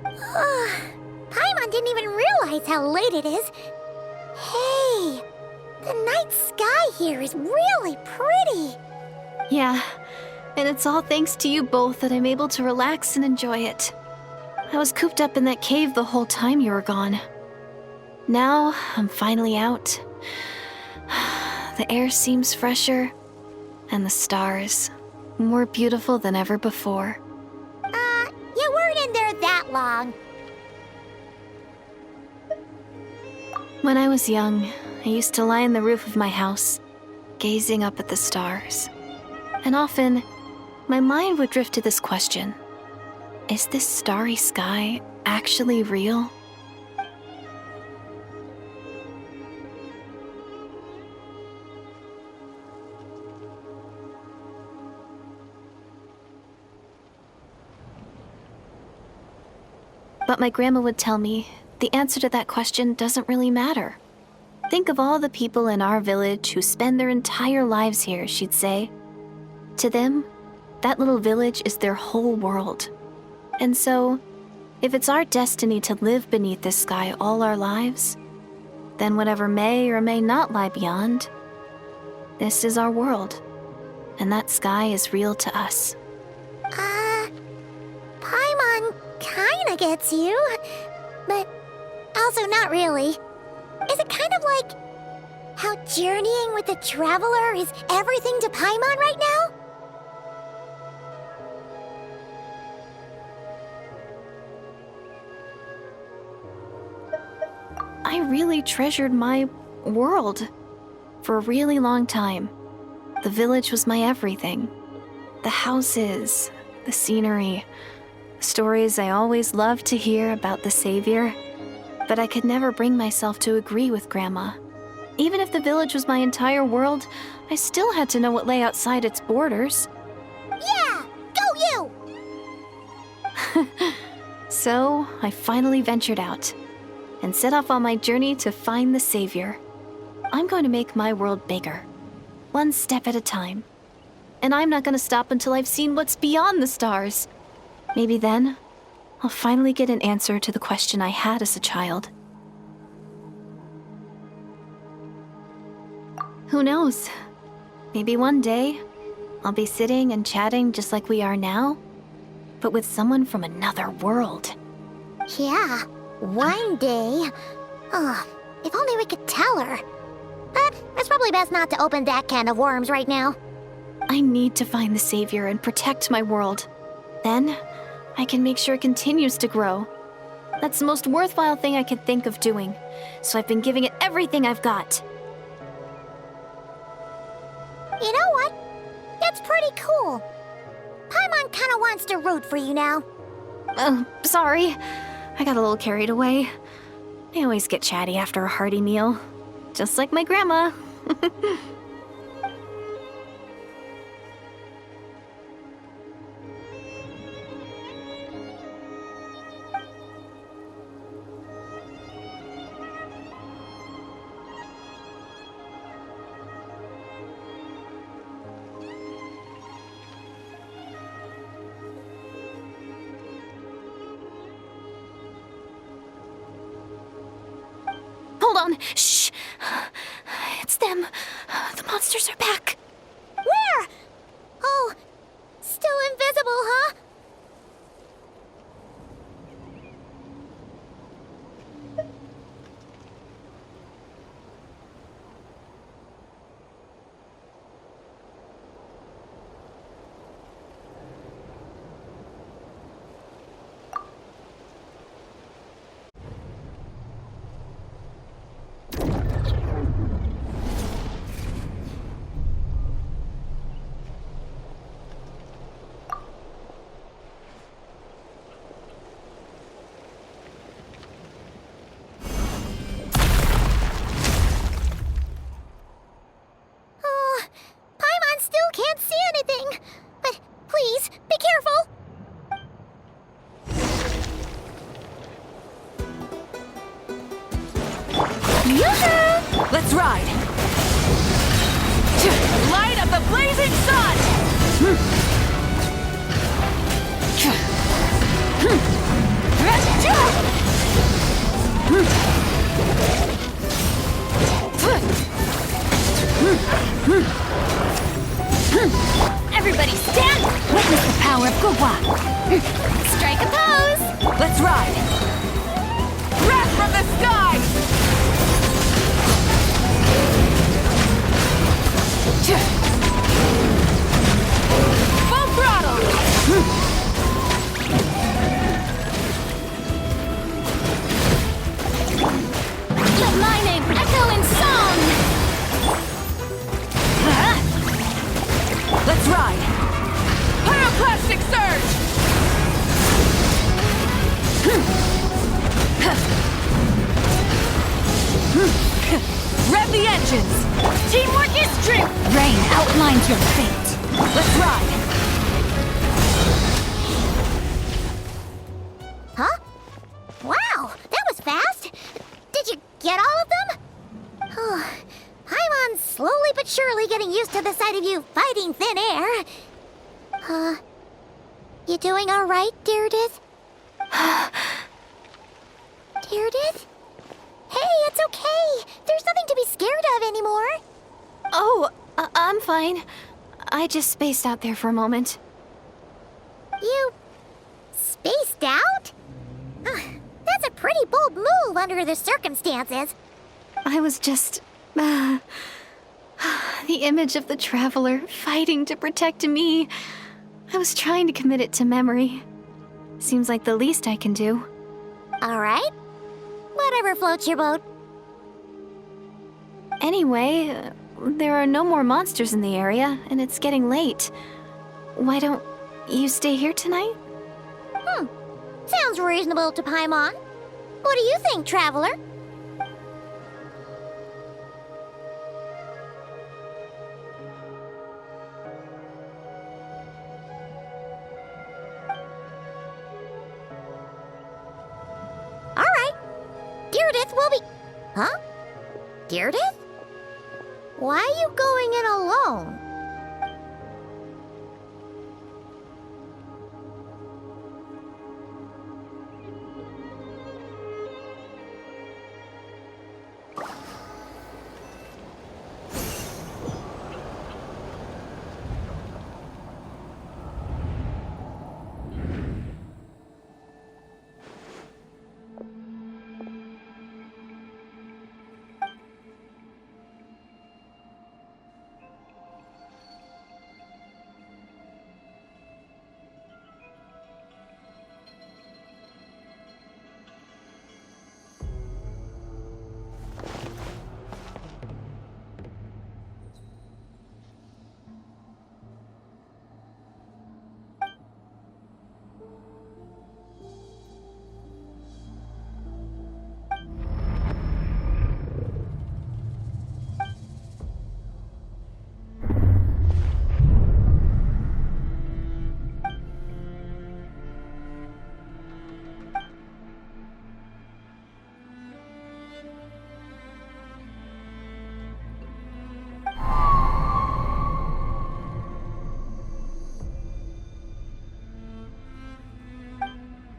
Paimon didn't even realize how late it is. Hey, the night sky here is really pretty. Yeah, and it's all thanks to you both that I'm able to relax and enjoy it. I was cooped up in that cave the whole time you were gone. Now, I'm finally out. The air seems fresher, and the stars more beautiful than ever before. You weren't in there that long. When I was young, I used to lie on the roof of my house, gazing up at the stars. And often, my mind would drift to this question. Is this starry sky actually real? But my grandma would tell me the answer to that question doesn't really matter. Think of all the people in our village who spend their entire lives here, she'd say. To them, that little village is their whole world. And so, if it's our destiny to live beneath this sky all our lives, then whatever may or may not lie beyond, this is our world, and that sky is real to us. Paimon kinda gets you, but also not really. Is it kind of like how journeying with the Traveler is everything to Paimon right now? I really treasured my world for a really long time. The village was my everything. The houses, the scenery, the stories I always loved to hear about the Savior. But I could never bring myself to agree with Grandma. Even if the village was my entire world, I still had to know what lay outside its borders. Yeah! Go you! So, I finally ventured out and set off on my journey to find the Savior. I'm going to make my world bigger, one step at a time. And I'm not going to stop until I've seen what's beyond the stars. Maybe then, I'll finally get an answer to the question I had as a child. Who knows? Maybe one day, I'll be sitting and chatting just like we are now, but with someone from another world. Yeah, One day... if only we could tell her. But it's probably best not to open that can of worms right now. I need to find the Savior and protect my world. Then, I can make sure it continues to grow. That's the most worthwhile thing I could think of doing, so I've been giving it everything I've got. You know what? That's pretty cool. Paimon kinda wants to root for you now. Oh, sorry. I got a little carried away. I always get chatty after a hearty meal. Just like my grandma. Hold on. Shh. It's them. The monsters are back. Where? Oh, still invisible, huh? Paimon still can't see anything. But please, be careful. Yoo-hoo! Let's ride! Light up the blazing sun! Everybody stand! Witness the power of Gwa! Strike a pose! Let's ride! Wrath from the sky! Full throttle! Let my name echo in song! Let's ride! Pyroclastic surge! Rev the engines! Teamwork is strength! Rain outlines your fate! Let's ride! Huh? Wow, that was fast. Did you get all of them? Paimon's slowly but surely getting used to the sight of you fighting thin air. You doing all right, Deirdith? Deirdith? Hey, it's okay. There's nothing to be scared of anymore. Oh, I'm fine. I just spaced out there for a moment. You spaced out? That's a pretty bold move under the circumstances. I was just... the image of the Traveler fighting to protect me. I was trying to commit it to memory. Seems like the least I can do. All right. Whatever floats your boat. Anyway, there are no more monsters in the area, and it's getting late. Why don't you stay here tonight? Sounds reasonable to Paimon. What do you think, Traveler? All right. Deirdith will be... Huh? Deirdith? Why are you going in alone?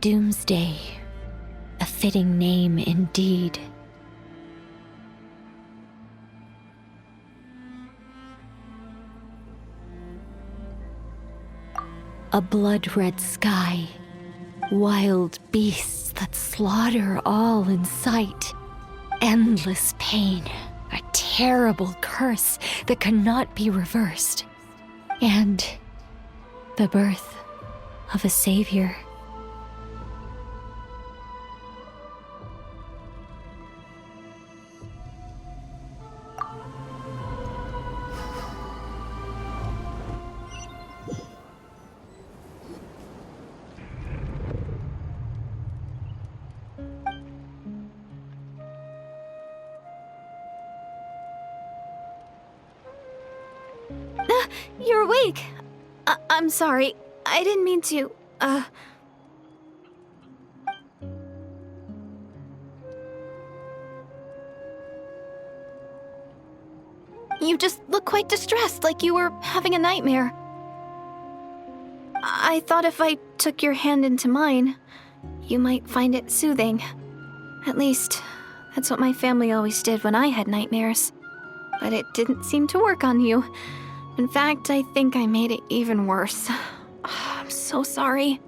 Doomsday. A fitting name indeed. A blood-red sky. Wild beasts that slaughter all in sight. Endless pain. A terrible curse that cannot be reversed. And the birth of a savior. You're awake. I'm sorry. I didn't mean to, You just look quite distressed, like you were having a nightmare. I thought if I took your hand into mine, you might find it soothing. At least, that's what my family always did when I had nightmares. But it didn't seem to work on you. In fact, I think I made it even worse. I'm so sorry.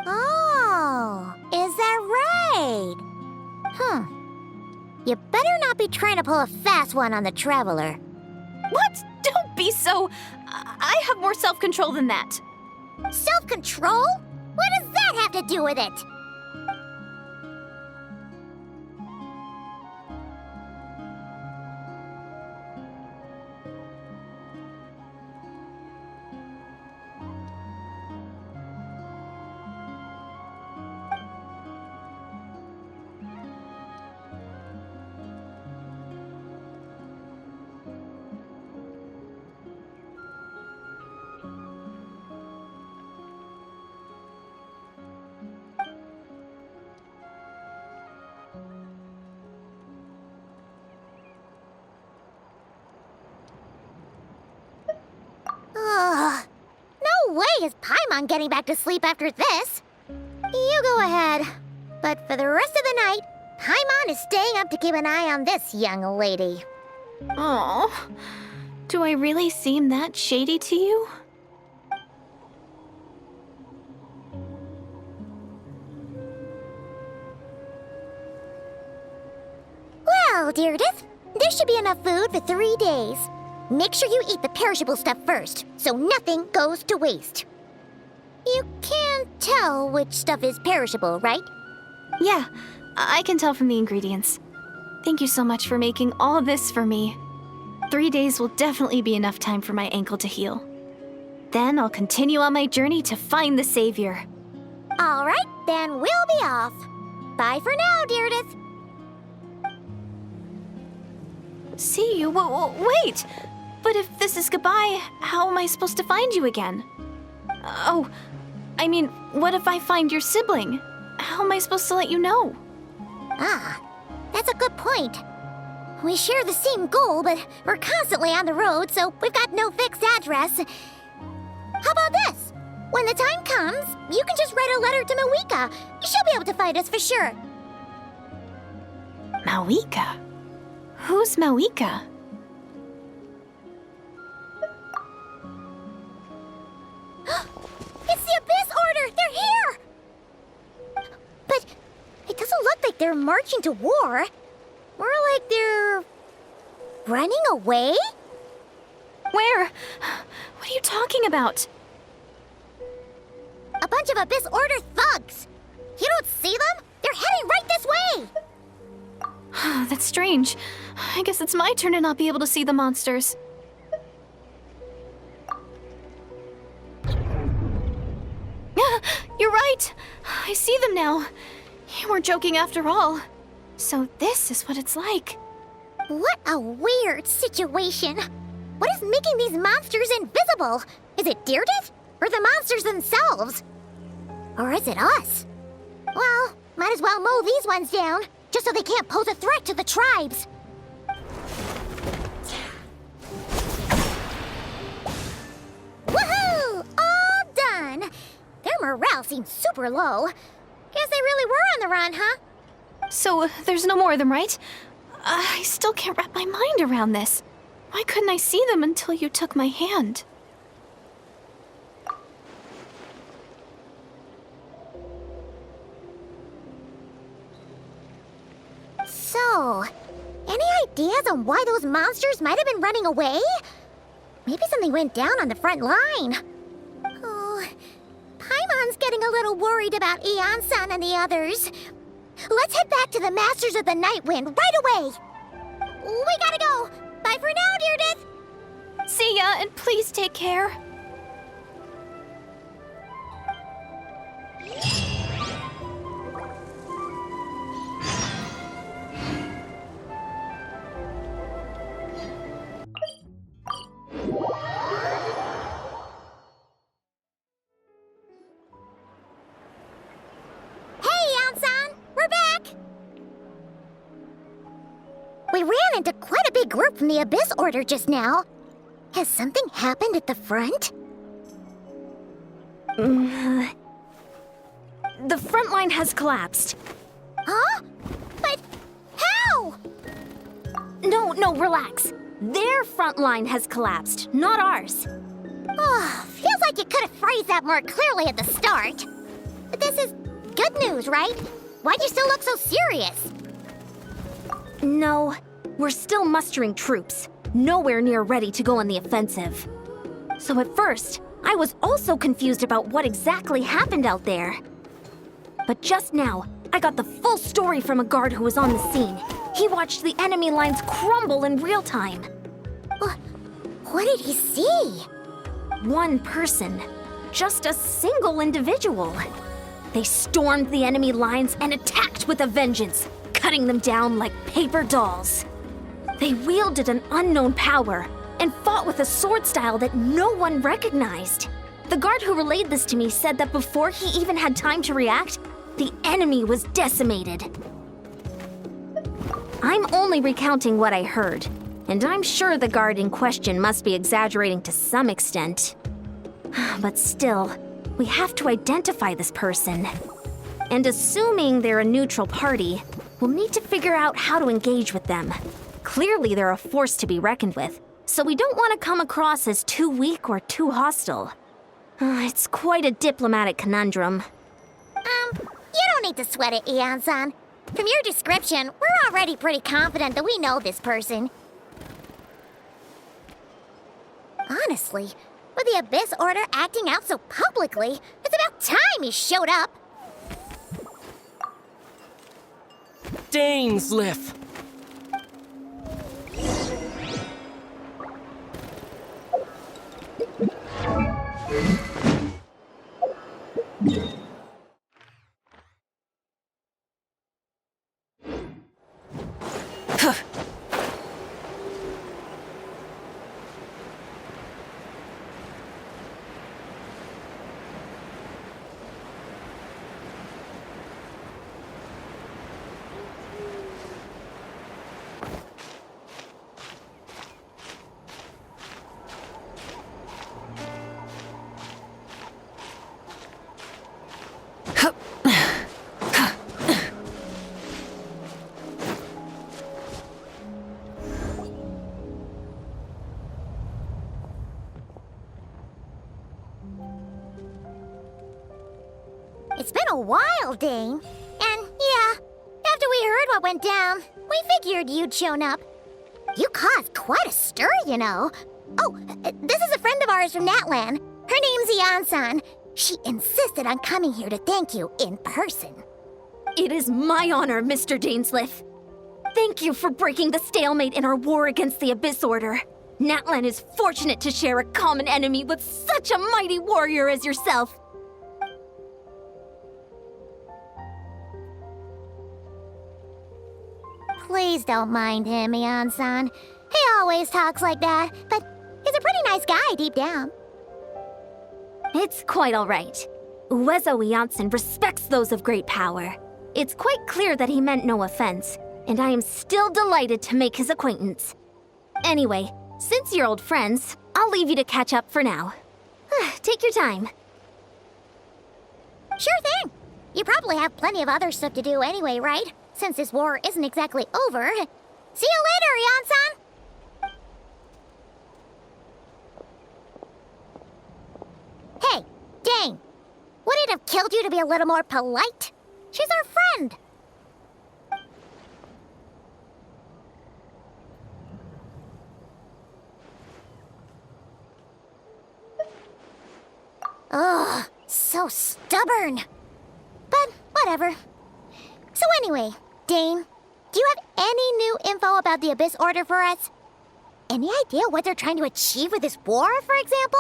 Oh, is that right? You better not be trying to pull a fast one on the Traveler. What? Don't be so... I have more self-control than that. Self-control? What does that have to do with it? No way is Paimon getting back to sleep after this. You go ahead. But for the rest of the night, Paimon is staying up to keep an eye on this young lady. Oh, do I really seem that shady to you? Well, Deirdith, there should be enough food for 3 days. Make sure you eat the perishable stuff first, so nothing goes to waste. You can't tell which stuff is perishable, right? Yeah, I can tell from the ingredients. Thank you so much for making all this for me. 3 days will definitely be enough time for my ankle to heal. Then I'll continue on my journey to find the Savior. All right, then we'll be off. Bye for now, Deirdith. See you? Wait! But if this is goodbye, how am I supposed to find you again? Oh, I mean, what if I find your sibling? How am I supposed to let you know? Ah, that's a good point. We share the same goal, but we're constantly on the road, so we've got no fixed address. How about this? When the time comes, you can just write a letter to Mawika. She'll be able to find us for sure. Mawika? Who's Mawika? It's the Abyss Order! They're here! But it doesn't look like they're marching to war. More like they're... running away? Where? What are you talking about? A bunch of Abyss Order thugs! You don't see them? They're heading right this way! That's strange. I guess it's my turn to not be able to see the monsters. You're right! I see them now. You weren't joking after all. So this is what it's like. What a weird situation. What is making these monsters invisible? Is it Deirdith? Or the monsters themselves? Or is it us? Well, might as well mow these ones down, just so they can't pose a threat to the tribes. Woohoo! All done! Their morale's seemed super low. Guess they really were on the run, huh? So, there's no more of them, right? I still can't wrap my mind around this. Why couldn't I see them until you took my hand? So, any ideas on why those monsters might have been running away? Maybe something went down on the front line. Oh, Paimon's getting a little worried about Eon-san and the others. Let's head back to the Masters of the Night Wind right away. We gotta go. Bye for now, Deirdre. See ya, and please take care. We ran into quite a big group from the Abyss Order just now. Has something happened at the front? The front line has collapsed. Huh? But how? No, relax. Their front line has collapsed, not ours. Oh, feels like you could have phrased that more clearly at the start. But this is good news, right? Why'd you still look so serious? No, we're still mustering troops, nowhere near ready to go on the offensive. So at first, I was also confused about what exactly happened out there. But just now, I got the full story from a guard who was on the scene. He watched the enemy lines crumble in real time. What did he see? One person, just a single individual. They stormed the enemy lines and attacked with a vengeance, cutting them down like paper dolls. They wielded an unknown power and fought with a sword style that no one recognized. The guard who relayed this to me said that before he even had time to react, the enemy was decimated. I'm only recounting what I heard, and I'm sure the guard in question must be exaggerating to some extent. But still, we have to identify this person. And assuming they're a neutral party, we'll need to figure out how to engage with them. Clearly, they're a force to be reckoned with, so we don't want to come across as too weak or too hostile. It's quite a diplomatic conundrum. You don't need to sweat it, Eon-san. From your description, we're already pretty confident that we know this person. Honestly, with the Abyss Order acting out so publicly, it's about time he showed up. Dainsliff! It's been a while, Dane. And yeah, after we heard what went down, we figured you'd shown up. You caused quite a stir, you know. Oh, this is a friend of ours from Natlan. Her name's Eon-san. She insisted on coming here to thank you in person. It is my honor, Mr. Dainsliff. Thank you for breaking the stalemate in our war against the Abyss Order. Natlan is fortunate to share a common enemy with such a mighty warrior as yourself. Please don't mind him, Eon-san. He always talks like that, but he's a pretty nice guy deep down. It's quite all right. Uezo Janssen respects those of great power. It's quite clear that he meant no offense, and I am still delighted to make his acquaintance. Anyway, since you're old friends, I'll leave you to catch up for now. Take your time. Sure thing. You probably have plenty of other stuff to do anyway, right? Since this war isn't exactly over. See you later, Yan-san! Hey, Dane. Would it have killed you to be a little more polite? She's our friend. Ugh, so stubborn. But whatever. So anyway, Dane, do you have any new info about the Abyss Order for us? Any idea what they're trying to achieve with this war, for example?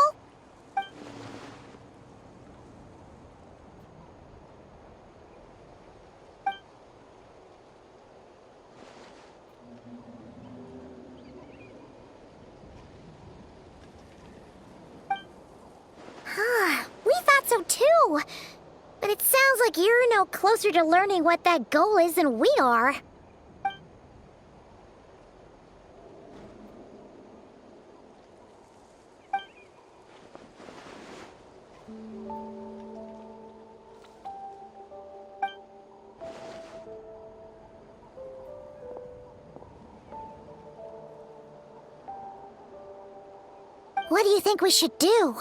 We thought so too. But it sounds like you're no closer to learning what that goal is than we are. What do you think we should do?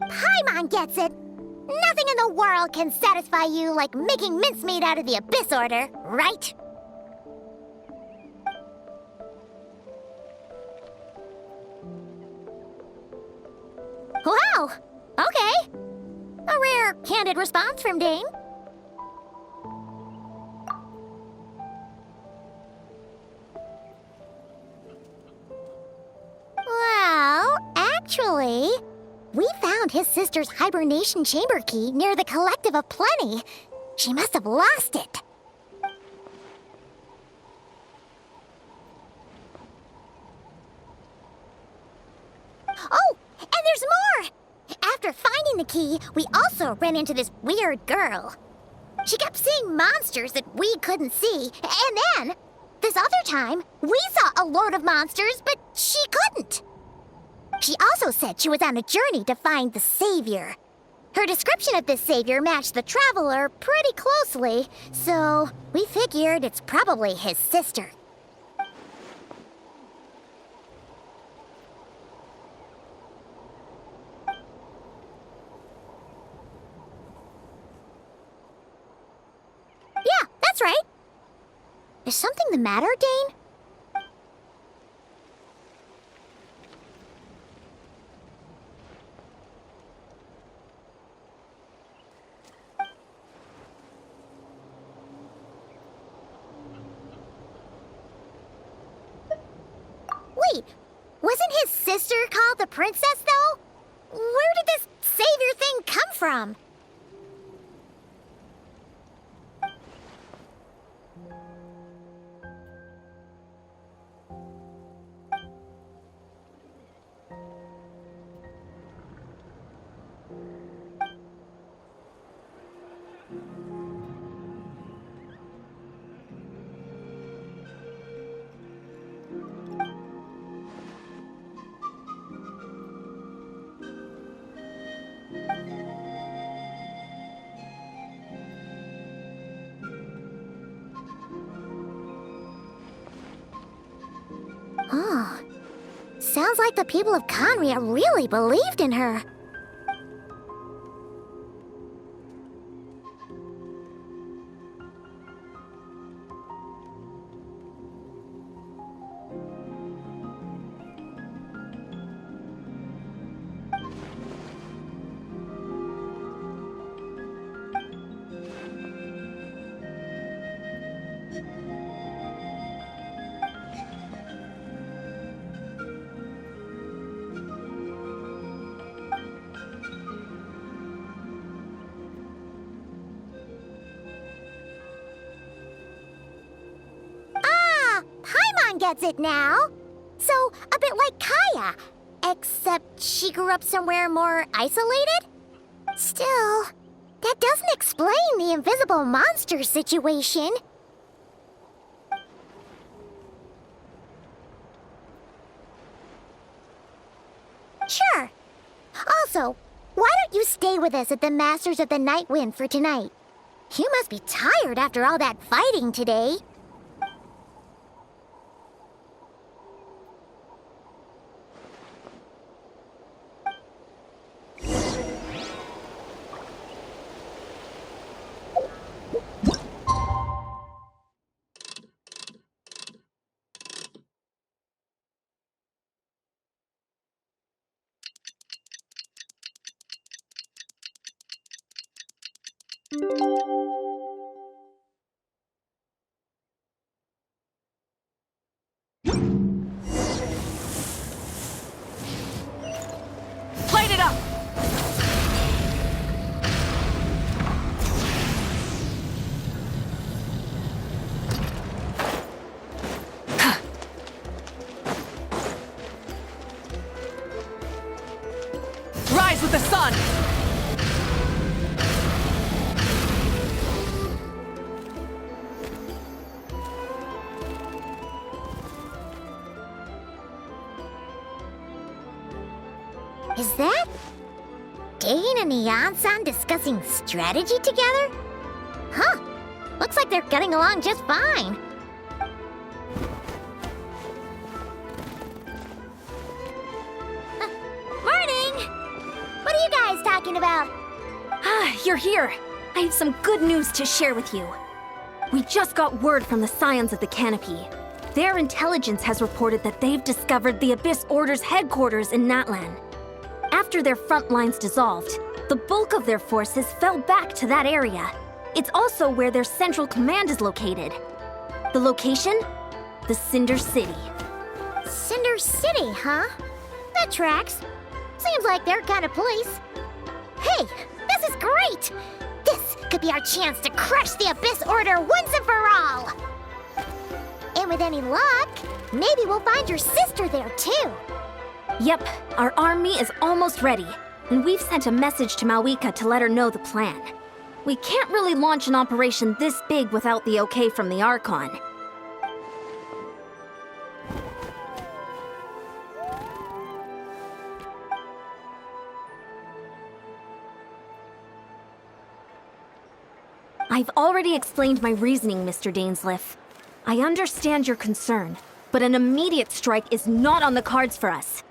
Paimon gets it. Nothing in the world can satisfy you like making mincemeat out of the Abyss Order, right? Wow! Okay. A rare, candid response from Dane. Well, actually, we found his sister's hibernation chamber key near the Collective of Plenty. She must have lost it. Oh, and there's more! After finding the key, we also ran into this weird girl. She kept seeing monsters that we couldn't see, and then, this other time, we saw a load of monsters, but she couldn't. She also said she was on a journey to find the Savior. Her description of this Savior matched the Traveler pretty closely, so we figured it's probably his sister. Yeah, that's right. Is something the matter, Dane? Wait, wasn't his sister called the Princess, though? Where did this Savior thing come from? Oh, sounds like the people of Conria really believed in her. gets it now. So, a bit like Kaya. Except she grew up somewhere more isolated? Still, that doesn't explain the invisible monster situation. Sure. Also, why don't you stay with us at the Masters of the Night Wind for tonight? You must be tired after all that fighting today. Light it up! Rise with the sun! Is that Dane and Neon-san discussing strategy together? Huh. Looks like they're getting along just fine. Morning! What are you guys talking about? Ah, you're here. I have some good news to share with you. We just got word from the Scions of the Canopy. Their intelligence has reported that they've discovered the Abyss Order's headquarters in Natlan. After their front lines dissolved, the bulk of their forces fell back to that area. It's also where their central command is located. The location? The Cinder City. Cinder City, huh? That tracks. Seems like their kind of place. Hey, this is great! This could be our chance to crush the Abyss Order once and for all! And with any luck, maybe we'll find your sister there too. Yep, our army is almost ready, and we've sent a message to Mawika to let her know the plan. We can't really launch an operation this big without the okay from the Archon. I've already explained my reasoning, Mr. Dainsleif. I understand your concern, but an immediate strike is not on the cards for us.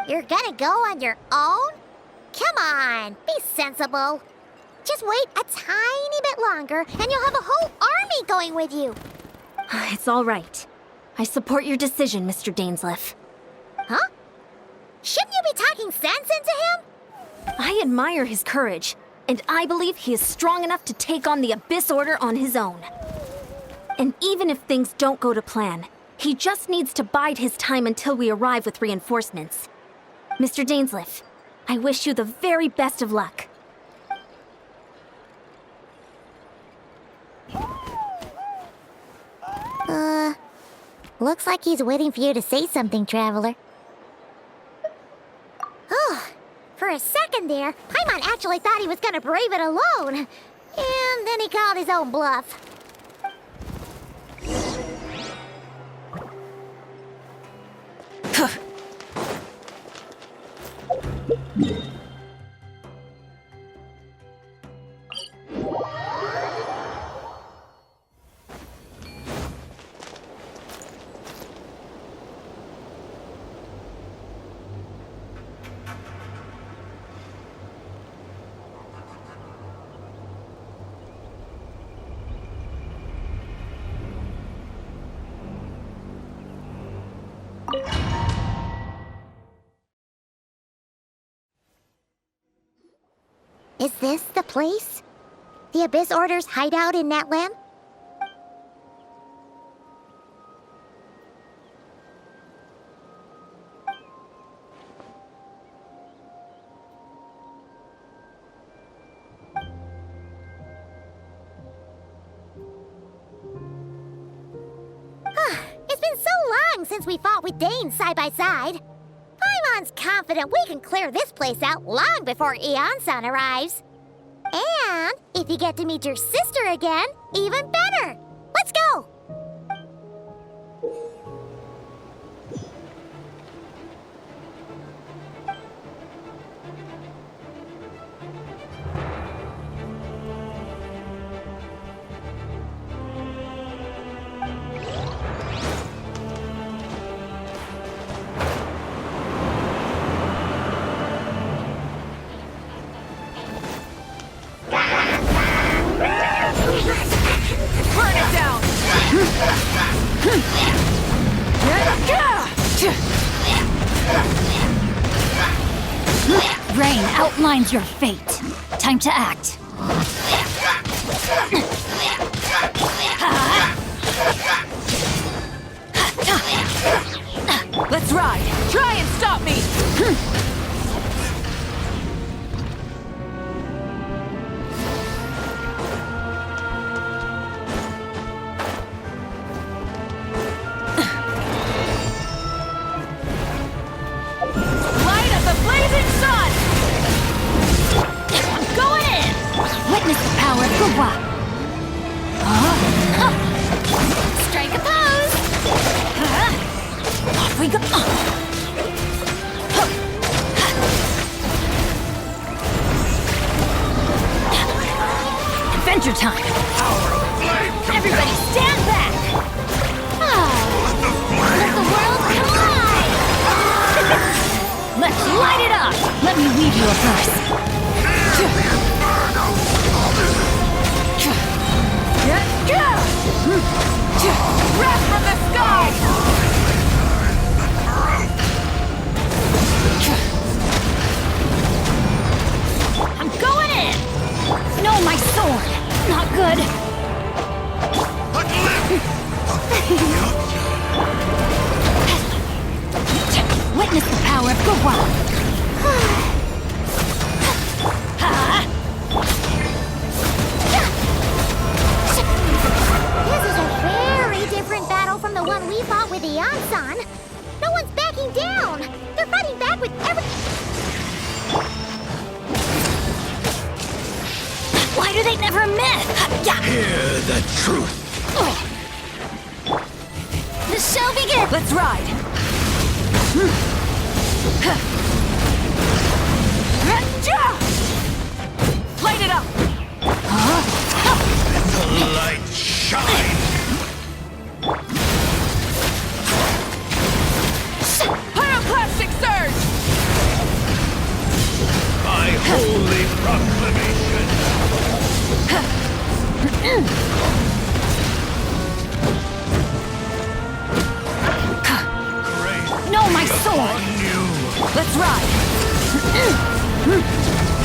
You're gonna go on your own? Come on, be sensible. Just wait a tiny bit longer and you'll have a whole army going with you. It's all right. I support your decision, Mr. Dainsleif. Huh? Shouldn't you be talking sense into him? I admire his courage, and I believe he is strong enough to take on the Abyss Order on his own. And even if things don't go to plan, he just needs to bide his time until we arrive with reinforcements. Mr. Dainsleif, I wish you the very best of luck. Looks like he's waiting for you to say something, Traveler. Oh, for a second there, Paimon actually thought he was gonna brave it alone. And then he called his own bluff. Is this the place? The Abyss Order's hideout in Natlan? time since we fought with Dane side by side. Paimon's confident we can clear this place out long before Eon-san arrives. And if you get to meet your sister again, even better. Let's go! Burn it down! Rain outlines your fate. Time to act. Let's ride! Try and stop me! Light up the blazing sun! I'm going in! Witness the power of Gugwa! Strike a pose! Off we go! Adventure time! Everybody stand back! Let the world collide! Let's light it up! Let me weave you a verse. Wrath from the sky! I'm going in! No, my sword! Not good! Witness the power of Gugwa! This is a very different battle from the one we fought with Eon-san. No one's backing down. They're fighting back with every... Why do they never miss? Hear the truth. The show begins! Let's ride! Light it up! Let the light shine. Pyroclastic surge! By holy proclamation. Grace No, my sword! on you. Let's ride!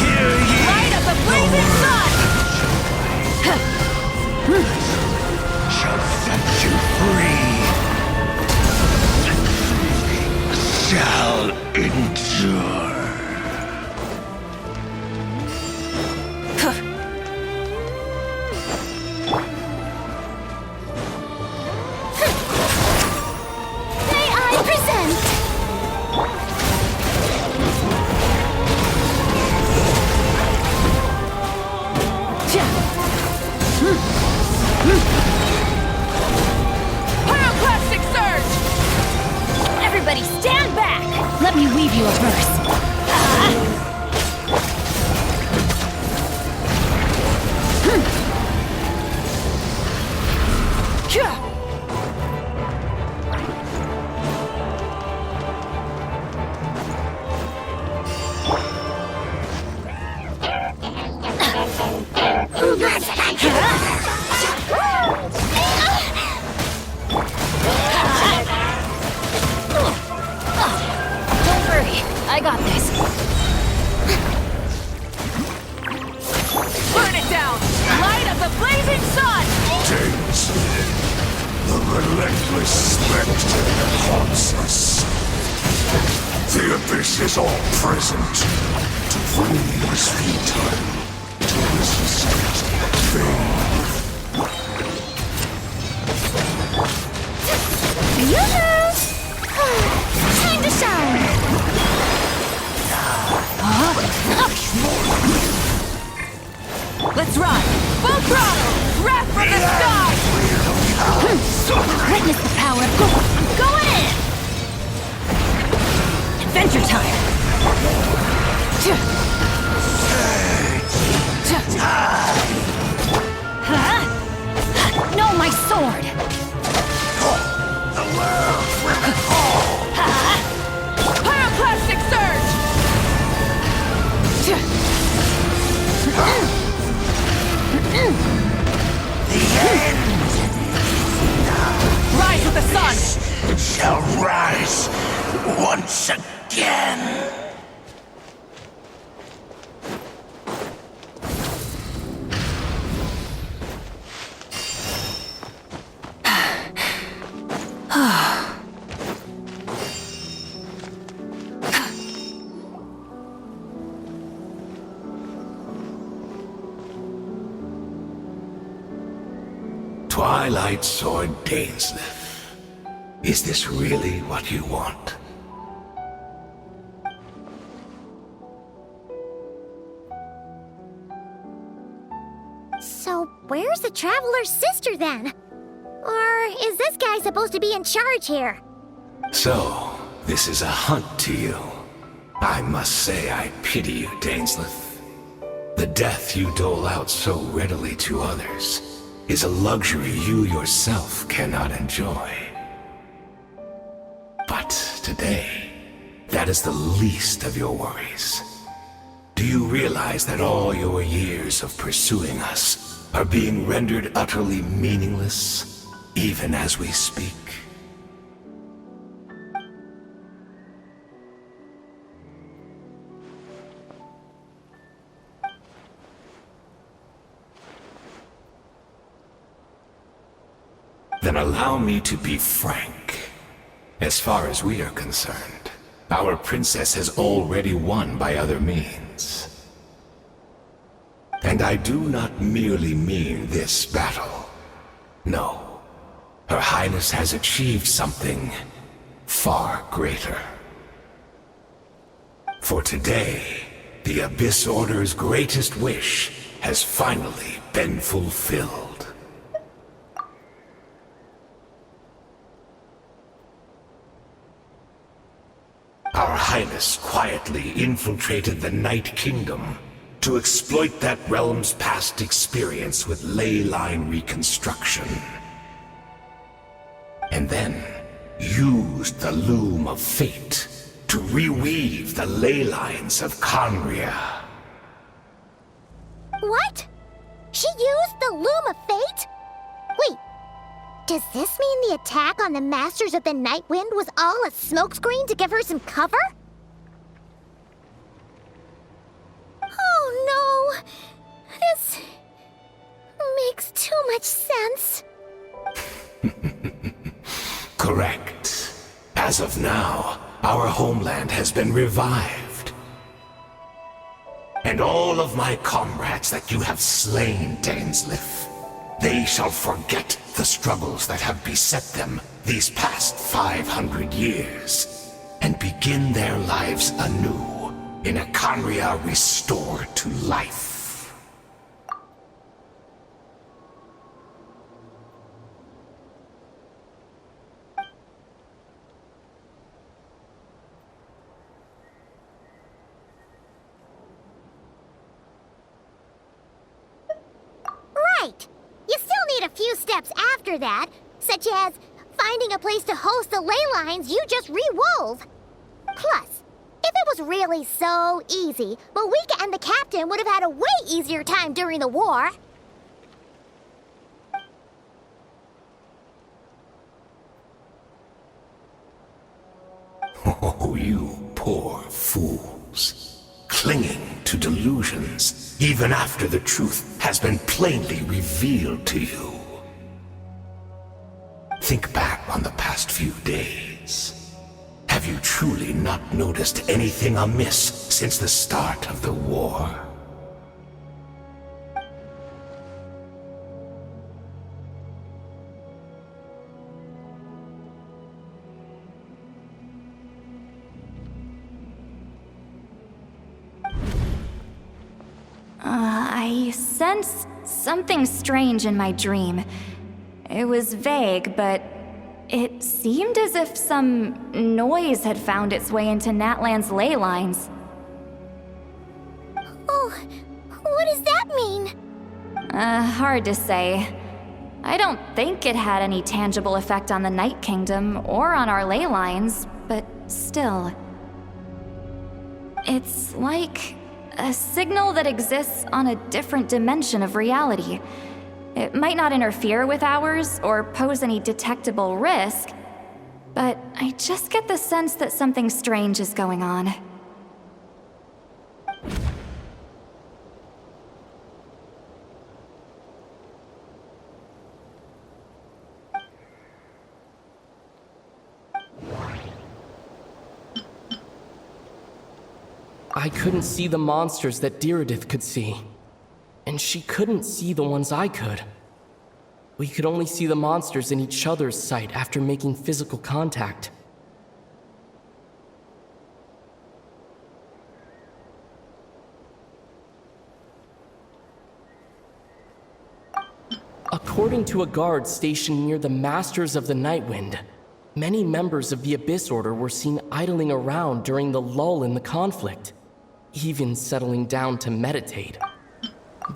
Hear ye Light up the blazing sun! shall set you free. Shall endure. May I present... Pyroclastic surge! Everybody stand back! Let me weave you a verse. Don't worry, I got this. Burn it down! Light up the blazing sun! James, the relentless spectre haunts us. The abyss is all present. To flee is futile. To resist it, vain. Yoo-hoo! Throttle! Wrath from the sky! Witness the power of gold! I'm going in! Adventure time! Huh? No, my sword! The world will recall! Pyroclastic surge! The end Rise with the sun! shall rise once again. Twilight Sword Dainsleif, is this really what you want? So, where's the Traveler's sister then? Or is this guy supposed to be in charge here? So, this is a hunt to you. I must say I pity you, Dainsleif. The death you dole out so readily to others is a luxury you yourself cannot enjoy. But today, that is the least of your worries. Do you realize that all your years of pursuing us are being rendered utterly meaningless, even as we speak? Then allow me to be frank. As far as we are concerned, our princess has already won by other means. And I do not merely mean this battle. No. Her Highness has achieved something far greater. For today, the Abyss Order's greatest wish has finally been fulfilled. Our Highness quietly infiltrated the Night Kingdom to exploit that realm's past experience with ley line reconstruction. And then used the Loom of Fate to reweave the ley lines of Conria. What? She used the Loom of Fate? Wait, does this mean the attack on the Masters of the Night Wind was all a smokescreen to give her some cover? Oh no! This makes too much sense. Correct. As of now, our homeland has been revived. And all of my comrades that you have slain, Dainsleif, they shall forget the struggles that have beset them these past 500 years, and begin their lives anew in a Conria restored to life. Right! You still need a few steps after that, such as finding a place to host the ley lines you just re-wove. Plus, if it was really so easy, Moeka and the captain would have had a way easier time during the war. Oh, you poor fools. Clinging to delusions, even after the truth has been plainly revealed to you. Think back on the past few days. Have you truly not noticed anything amiss since the start of the war? I sense something strange in my dream. It was vague, but it seemed as if some noise had found its way into Natlan's ley lines. Oh, what does that mean? Hard to say. I don't think it had any tangible effect on the Night Kingdom or on our ley lines, but still. It's like a signal that exists on a different dimension of reality. It might not interfere with ours or pose any detectable risk, but I just get the sense that something strange is going on. I couldn't see the monsters that Diridith could see. And she couldn't see the ones I could. We could only see the monsters in each other's sight after making physical contact. According to a guard stationed near the Masters of the Nightwind, many members of the Abyss Order were seen idling around during the lull in the conflict, even settling down to meditate.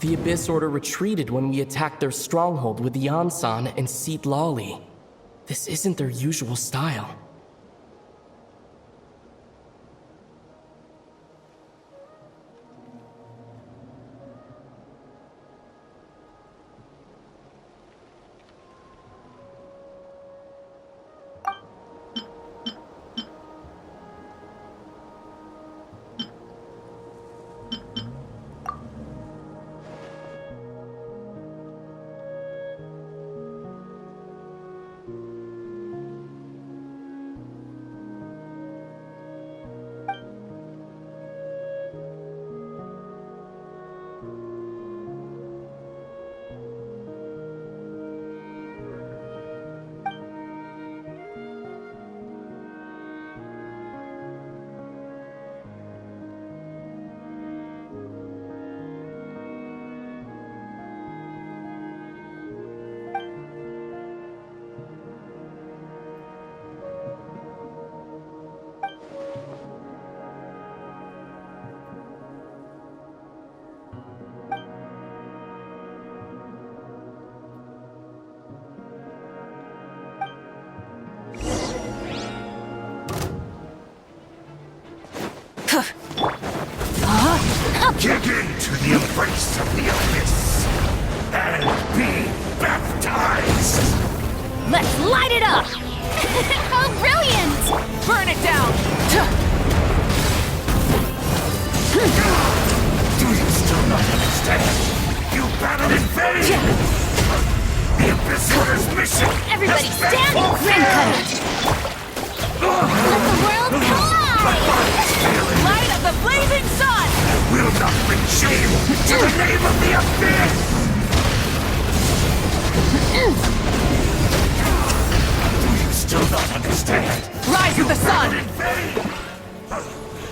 The Abyss Order retreated when we attacked their stronghold with Yansan and Seat Lawley. This isn't their usual style. Dig into the embrace of the abyss and be baptized! Let's light it up! Oh, brilliant! Burn it down! Do you still not understand? You battled in vain! The Abyss Order's mission! Everybody has been stand! fulfilled! Let the world collide! Light of the blazing sun! Will not bring shame to the name of the Abyss! Do you still not understand? Rise of the sun! In vain!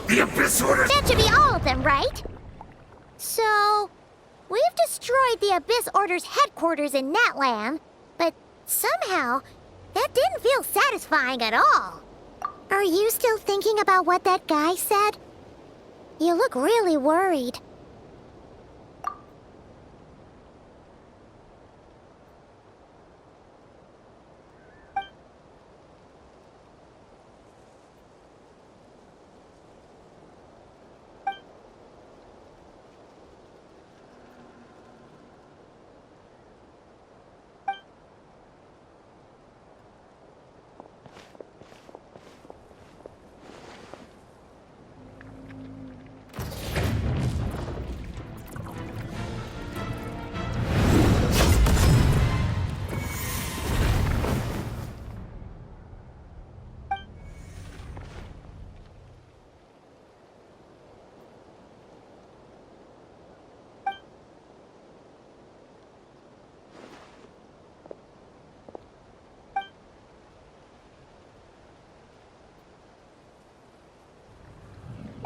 The Abyss Order... That should be all of them, right? So, we've destroyed the Abyss Order's headquarters in Natlan, but somehow, that didn't feel satisfying at all. Are you still thinking about what that guy said? You look really worried.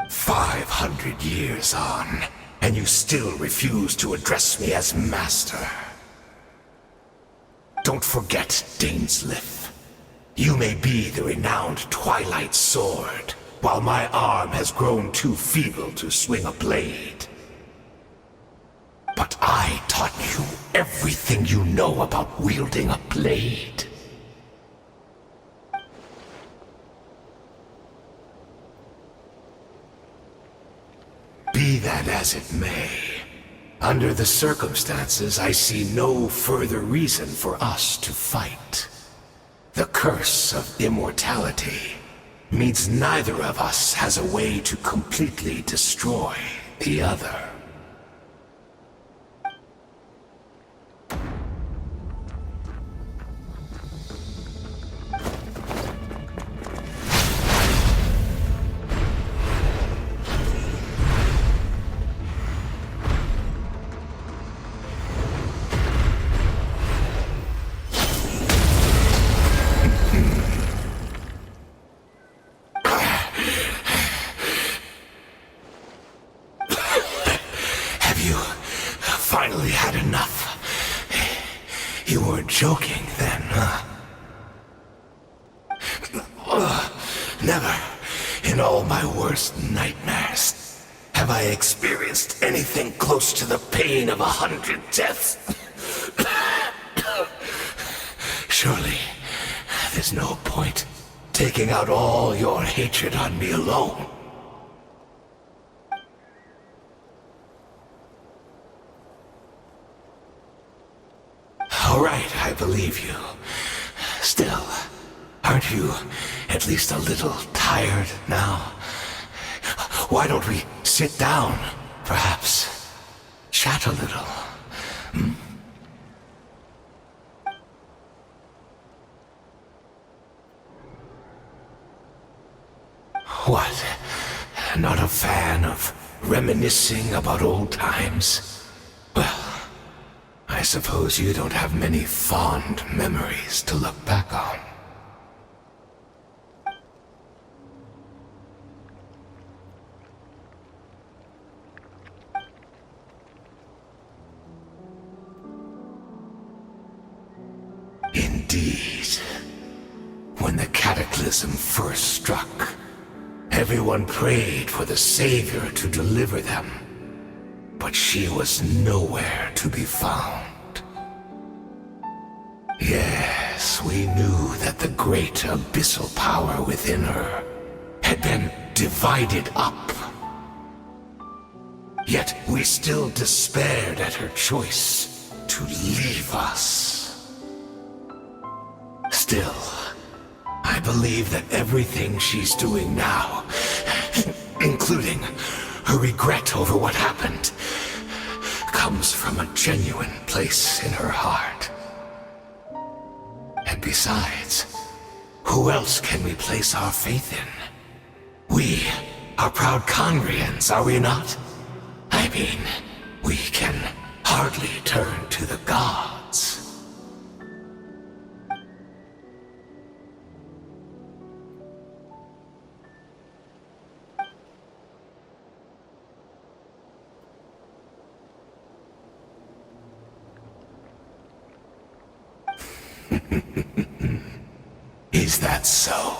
"500 years on, and you still refuse to address me as master. Don't forget, Dainsleif. You may be the renowned Twilight Sword, while my arm has grown too feeble to swing a blade. But I taught you everything you know about wielding a blade. Be that as it may, under the circumstances, I see no further reason for us to fight. The curse of immortality means neither of us has a way to completely destroy the other. Finally had enough. You were joking then, huh? Never, in all my worst nightmares, have I experienced anything close to the pain of 100 deaths. Surely, there's no point taking out all your hatred on me alone. All right, I believe you. Still, aren't you at least a little tired now? Why don't we sit down, perhaps? Chat a little. Hmm? What? Not a fan of reminiscing about old times? Well, I suppose you don't have many fond memories to look back on. Indeed. When the cataclysm first struck, everyone prayed for the Savior to deliver them. But she was nowhere to be found. Yes, we knew that the great abyssal power within her had been divided up. Yet we still despaired at her choice to leave us. Still, I believe that everything she's doing now, including her regret over what happened, comes from a genuine place in her heart. And besides, who else can we place our faith in? We are proud Conrians, are we not? I mean, we can hardly turn to the gods. Is that so?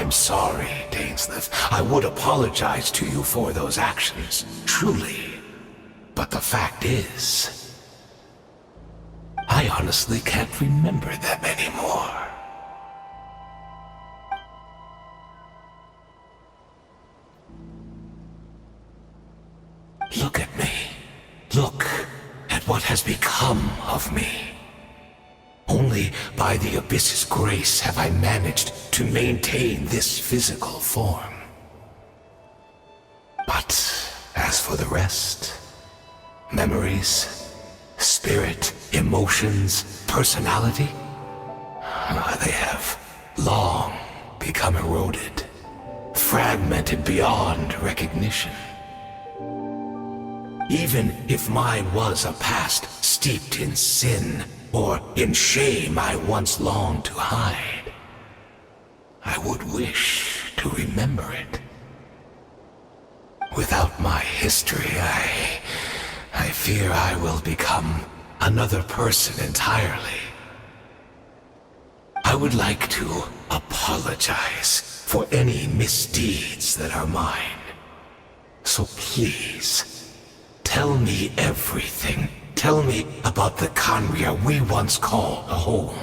I'm sorry, Dainsleif. I would apologize to you for those actions, truly. But the fact is, I honestly can't remember them anymore. Look at me. Look at what has become of me. Only by the Abyss's grace have I managed to maintain this physical form. But as for the rest, memories, spirit, emotions, personality, they have long become eroded, fragmented beyond recognition. Even if mine was a past steeped in sin, or in shame I once longed to hide, I would wish to remember it. Without my history, I fear I will become another person entirely. I would like to apologize for any misdeeds that are mine. So please, tell me everything. Tell me about the Khaenri'ah we once called a home.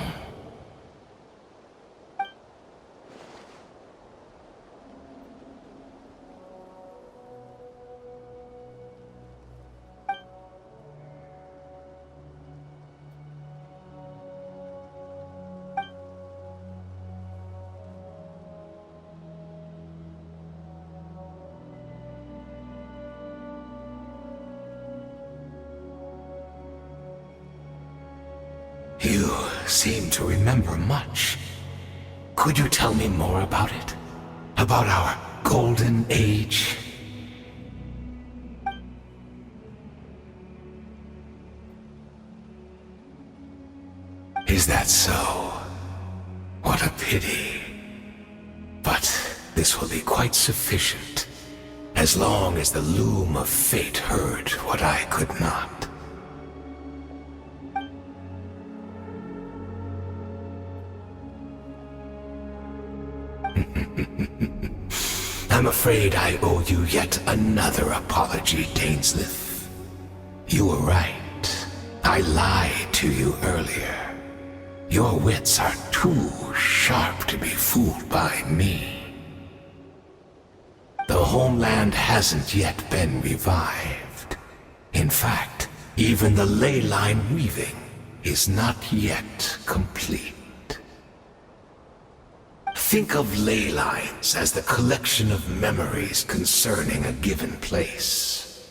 You seem to remember much. Could you tell me more about it? About our golden age? Is that so? What a pity. But this will be quite sufficient, as long as the loom of fate heard what I could not. I'm afraid I owe you yet another apology, Dainslif. You were right. I lied to you earlier. Your wits are too sharp to be fooled by me. The homeland hasn't yet been revived. In fact, even the ley line weaving is not yet complete. Think of ley lines as the collection of memories concerning a given place.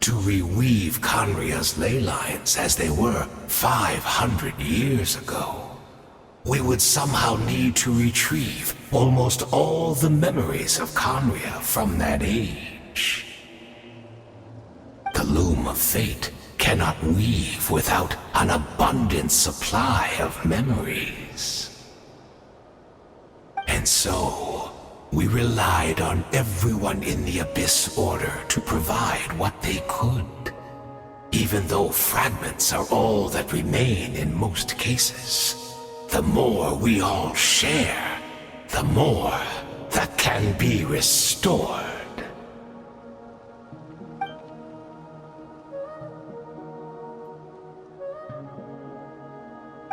To reweave Khaenri'ah's ley lines as they were 500 years ago, we would somehow need to retrieve almost all the memories of Khaenri'ah from that age. The loom of fate cannot weave without an abundant supply of memories. And so, we relied on everyone in the Abyss Order to provide what they could, even though fragments are all that remain in most cases. The more we all share, the more that can be restored.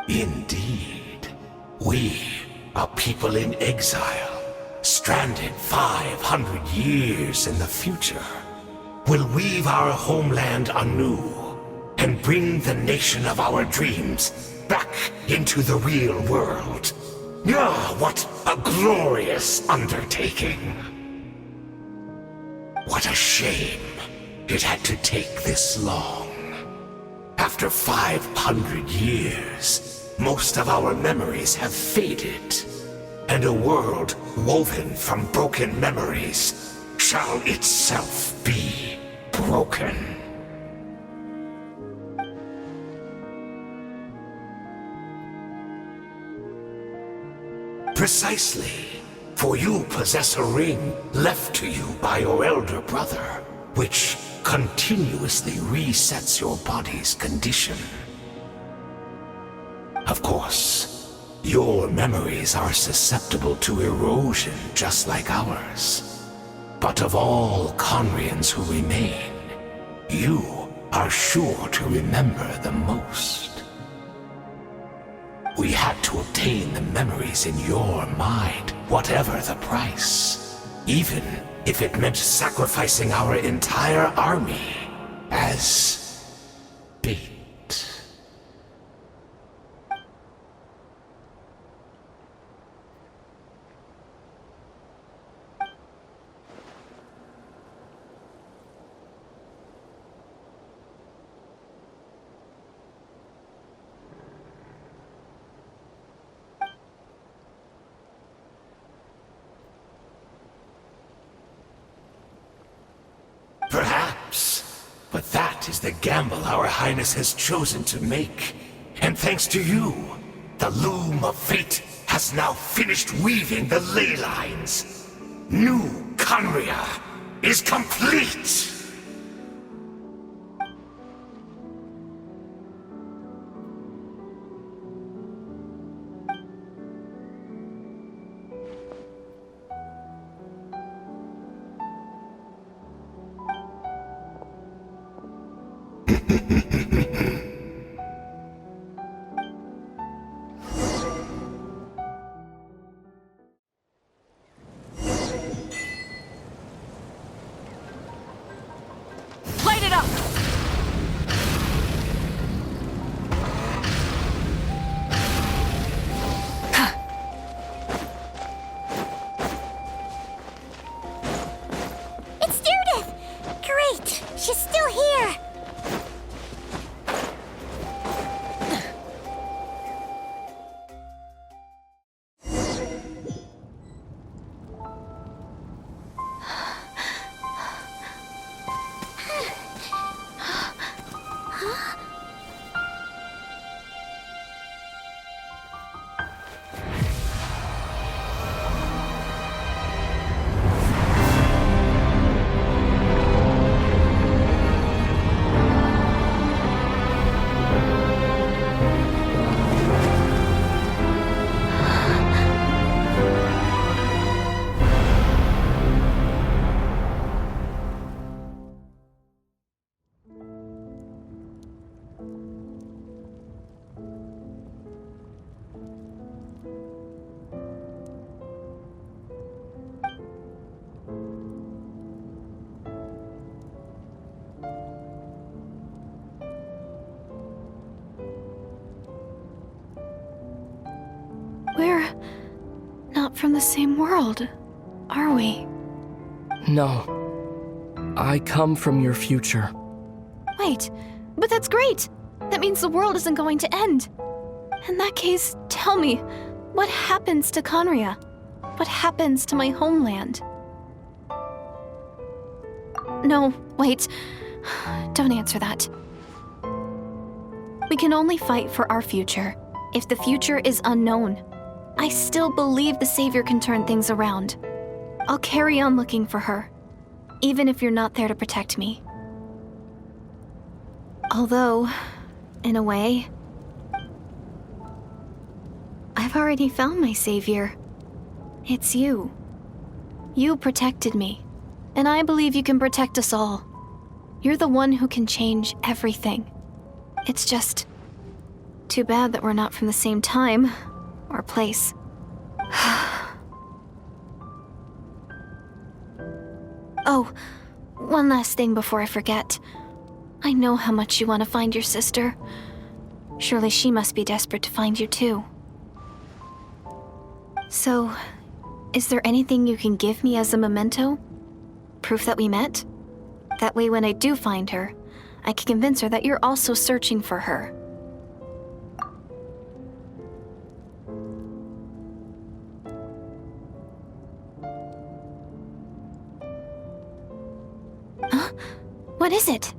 Indeed, we, a people in exile, stranded 500 years in the future, will weave our homeland anew and bring the nation of our dreams back into the real world. Ah, what a glorious undertaking! What a shame it had to take this long. After 500 years, most of our memories have faded, and a world woven from broken memories shall itself be broken. Precisely, for you possess a ring left to you by your elder brother, which continuously resets your body's condition. Of course, your memories are susceptible to erosion just like ours. But of all Khaenri'ahs who remain, you are sure to remember the most. We had to obtain the memories in your mind, whatever the price. Even if it meant sacrificing our entire army as bait. But that is the gamble our Highness has chosen to make. And thanks to you, the loom of fate has now finished weaving the ley lines. New Conria is complete! Light it up! It's Judith! Great! She's still here! We're not from the same world, are we? No. I come from your future. Wait, but that's great! That means the world isn't going to end. In that case, tell me, what happens to Conria? What happens to my homeland? No, wait. Don't answer that. We can only fight for our future. If the future is unknown, I still believe the Savior can turn things around. I'll carry on looking for her, even if you're not there to protect me. Although, in a way, I've already found my Savior. It's you. You protected me, and I believe you can protect us all. You're the one who can change everything. It's just too bad that we're not from the same time or place. Oh, one last thing before I forget. I know how much you want to find your sister. Surely she must be desperate to find you too. So, is there anything you can give me as a memento? Proof that we met? That way when I do find her, I can convince her that you're also searching for her. Huh? What is it?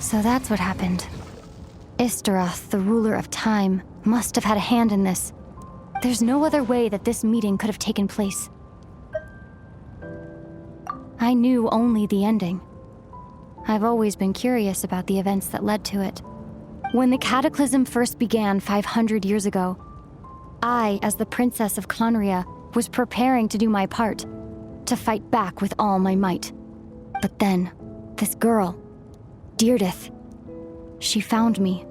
So that's what happened. Istaroth, the ruler of time, must have had a hand in this. There's no other way that this meeting could have taken place. I knew only the ending. I've always been curious about the events that led to it. When the cataclysm first began 500 years ago, I, as the Princess of Conria, was preparing to do my part, to fight back with all my might. But then, this girl, Deirdith, she found me.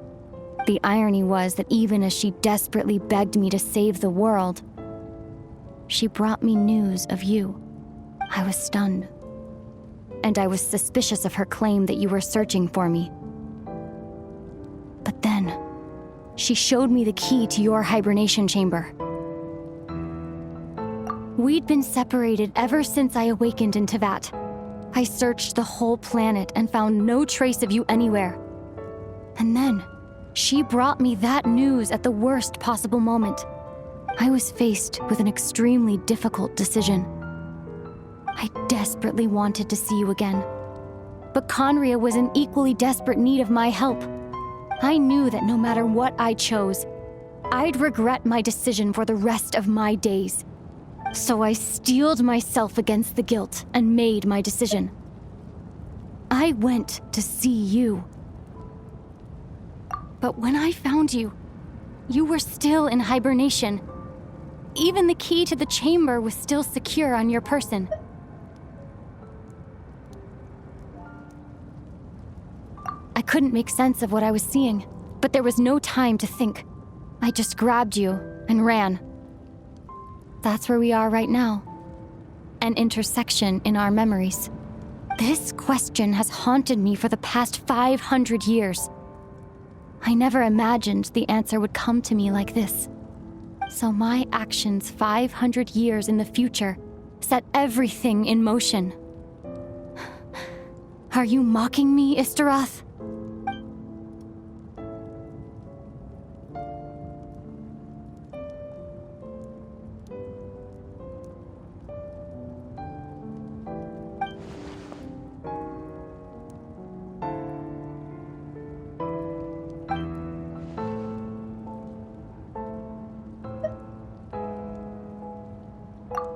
The irony was that even as she desperately begged me to save the world, she brought me news of you. I was stunned. And I was suspicious of her claim that you were searching for me. But then, she showed me the key to your hibernation chamber. We'd been separated ever since I awakened in Tevat. I searched the whole planet and found no trace of you anywhere. And then, she brought me that news at the worst possible moment. I was faced with an extremely difficult decision. I desperately wanted to see you again. But Conria was in equally desperate need of my help. I knew that no matter what I chose, I'd regret my decision for the rest of my days. So I steeled myself against the guilt and made my decision. I went to see you. But when I found you, you were still in hibernation. Even the key to the chamber was still secure on your person. I couldn't make sense of what I was seeing, but there was no time to think. I just grabbed you and ran. That's where we are right now. An intersection in our memories. This question has haunted me for the past 500 years. I never imagined the answer would come to me like this. So my actions 500 years in the future set everything in motion. Are you mocking me, Istaroth?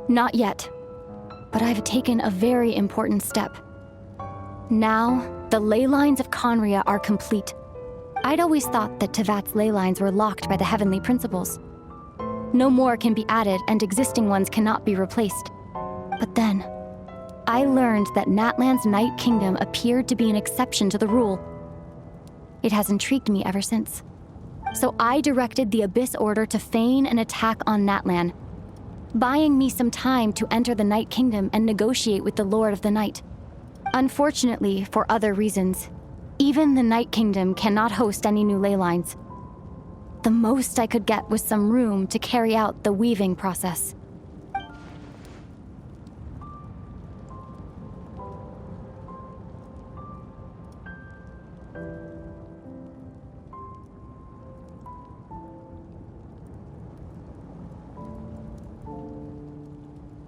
Not yet, but I've taken a very important step. Now, the ley lines of Conria are complete. I'd always thought that Tevat's ley lines were locked by the heavenly principles. No more can be added and existing ones cannot be replaced. But then, I learned that Natlan's Night Kingdom appeared to be an exception to the rule. It has intrigued me ever since. So I directed the Abyss Order to feign an attack on Natlan, buying me some time to enter the Night Kingdom and negotiate with the Lord of the Night. Unfortunately, for other reasons, even the Night Kingdom cannot host any new ley lines. The most I could get was some room to carry out the weaving process.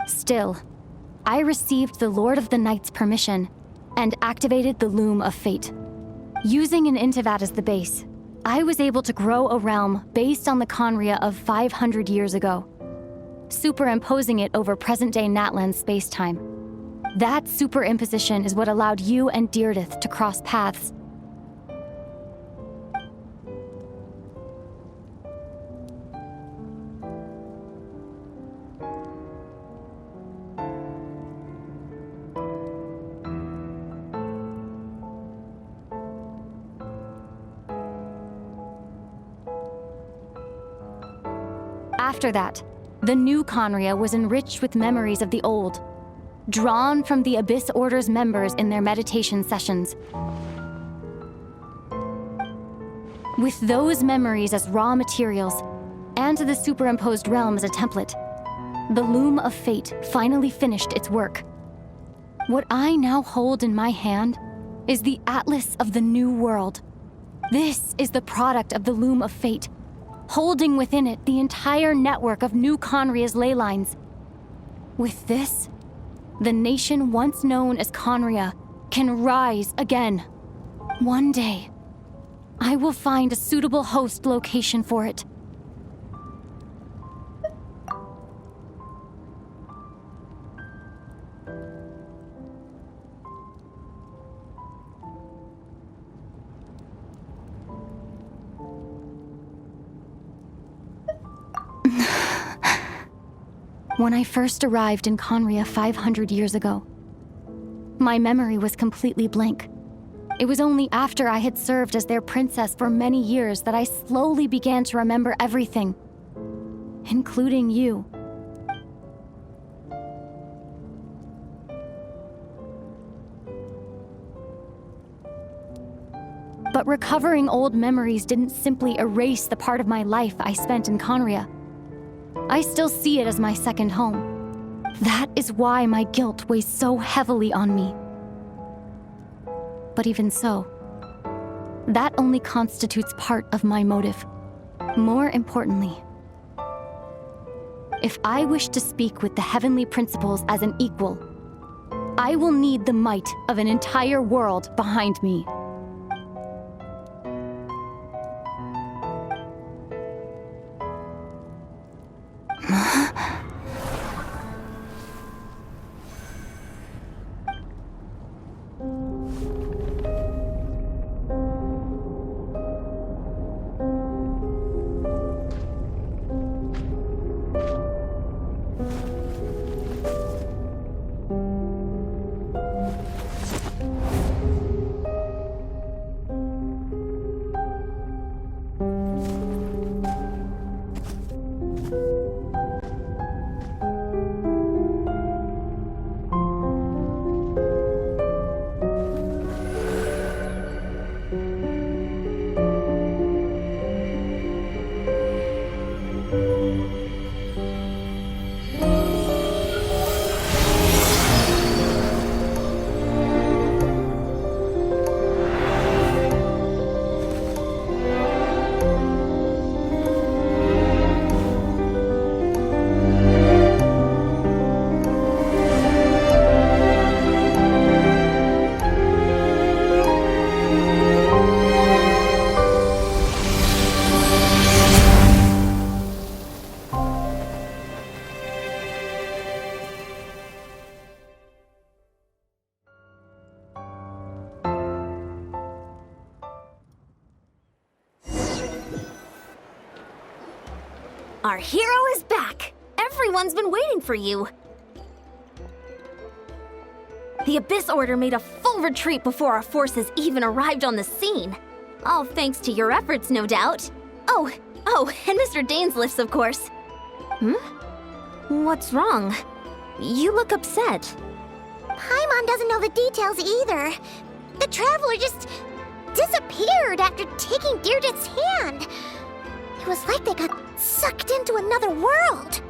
Still, I received the Lord of the Night's permission and activated the Loom of Fate. Using an Intivat as the base, I was able to grow a realm based on the Conria of 500 years ago, superimposing it over present-day Natlan space-time. That superimposition is what allowed you and Deirdith to cross paths. After that, the new Conria was enriched with memories of the old, drawn from the Abyss Order's members in their meditation sessions. With those memories as raw materials, and the superimposed realm as a template, the Loom of Fate finally finished its work. What I now hold in my hand is the Atlas of the New World. This is the product of the Loom of Fate, holding within it the entire network of New Conria's ley lines. With this, the nation once known as Conria can rise again. One day, I will find a suitable host location for it. When I first arrived in Conria 500 years ago, my memory was completely blank. It was only after I had served as their princess for many years that I slowly began to remember everything, including you. But recovering old memories didn't simply erase the part of my life I spent in Conria. I still see it as my second home. That is why my guilt weighs so heavily on me. But even so, that only constitutes part of my motive. More importantly, if I wish to speak with the heavenly principles as an equal, I will need the might of an entire world behind me. Our hero is back! Everyone's been waiting for you! The Abyss Order made a full retreat before our forces even arrived on the scene. All thanks to your efforts, no doubt. Oh, and Mr. Dainsliff's, of course. What's wrong? You look upset. Paimon doesn't know the details either. The Traveler just disappeared after taking Deirdre's hand. It was like they got sucked into another world.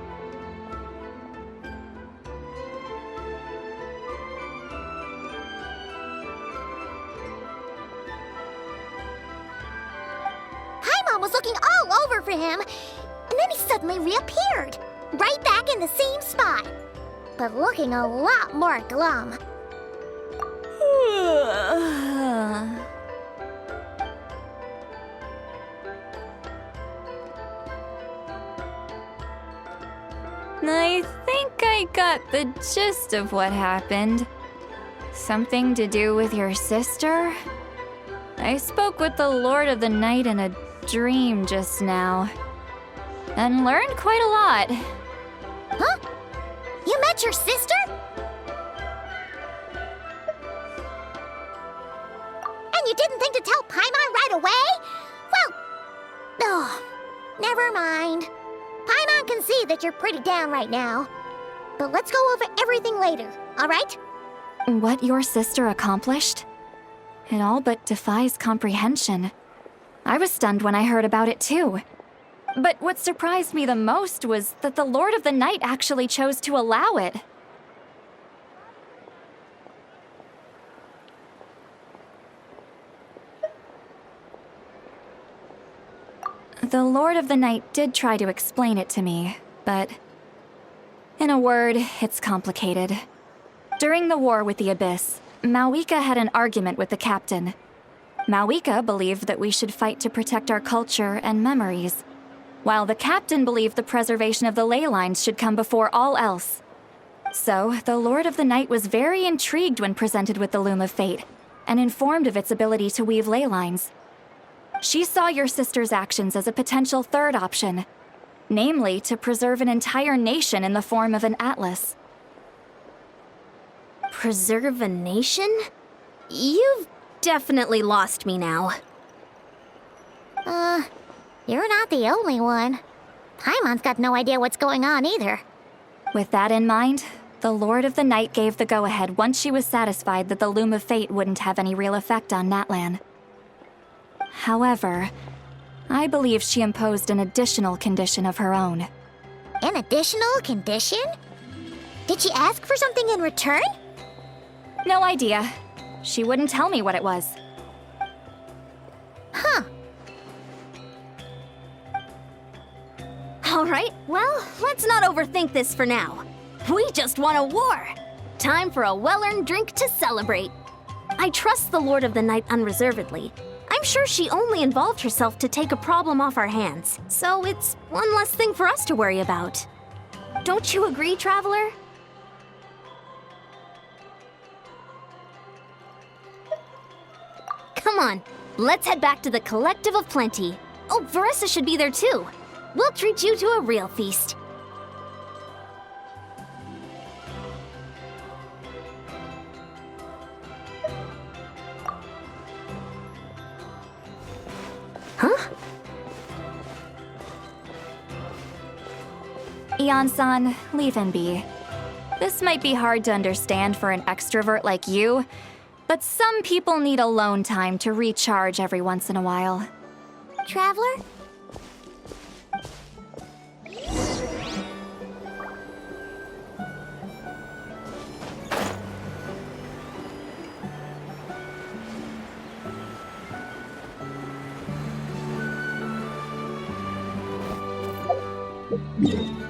Paimon was looking all over for him, and then he suddenly reappeared, right back in the same spot, but looking a lot more glum. I think I got the gist of what happened. Something to do with your sister? I spoke with the Lord of the Night in a dream just now, and learned quite a lot. Huh? You met your sister? And you didn't think to tell Paimon right away? Well, never mind. Paimon can see that you're pretty down right now. But let's go over everything later, alright? What your sister accomplished? It all but defies comprehension. I was stunned when I heard about it too. But what surprised me the most was that the Lord of the Night actually chose to allow it. The Lord of the Night did try to explain it to me, but in a word, it's complicated. During the war with the Abyss, Malwika had an argument with the captain. Malwika believed that we should fight to protect our culture and memories, while the captain believed the preservation of the ley lines should come before all else. So, the Lord of the Night was very intrigued when presented with the Loom of Fate, and informed of its ability to weave ley lines. She saw your sister's actions as a potential third option, Namely, to preserve an entire nation in the form of an atlas. Preserve a nation? You've definitely lost me now. You're not the only one. Paimon's got no idea what's going on either. With that in mind, the Lord of the Night gave the go-ahead once she was satisfied that the Loom of Fate wouldn't have any real effect on Natlan. However, I believe she imposed an additional condition of her own. An additional condition? Did she ask for something in return? No idea. She wouldn't tell me what it was. Huh. All right, well, let's not overthink this for now. We just won a war. Time for a well-earned drink to celebrate. I trust the Lord of the Night unreservedly. I'm sure she only involved herself to take a problem off our hands, so it's one less thing for us to worry about. Don't you agree, Traveler? Come on, let's head back to the Collective of Plenty. Oh, Varessa should be there too. We'll treat you to a real feast. Huh? Ian-san, leave him be. This might be hard to understand for an extrovert like you, but some people need alone time to recharge every once in a while. Traveler? You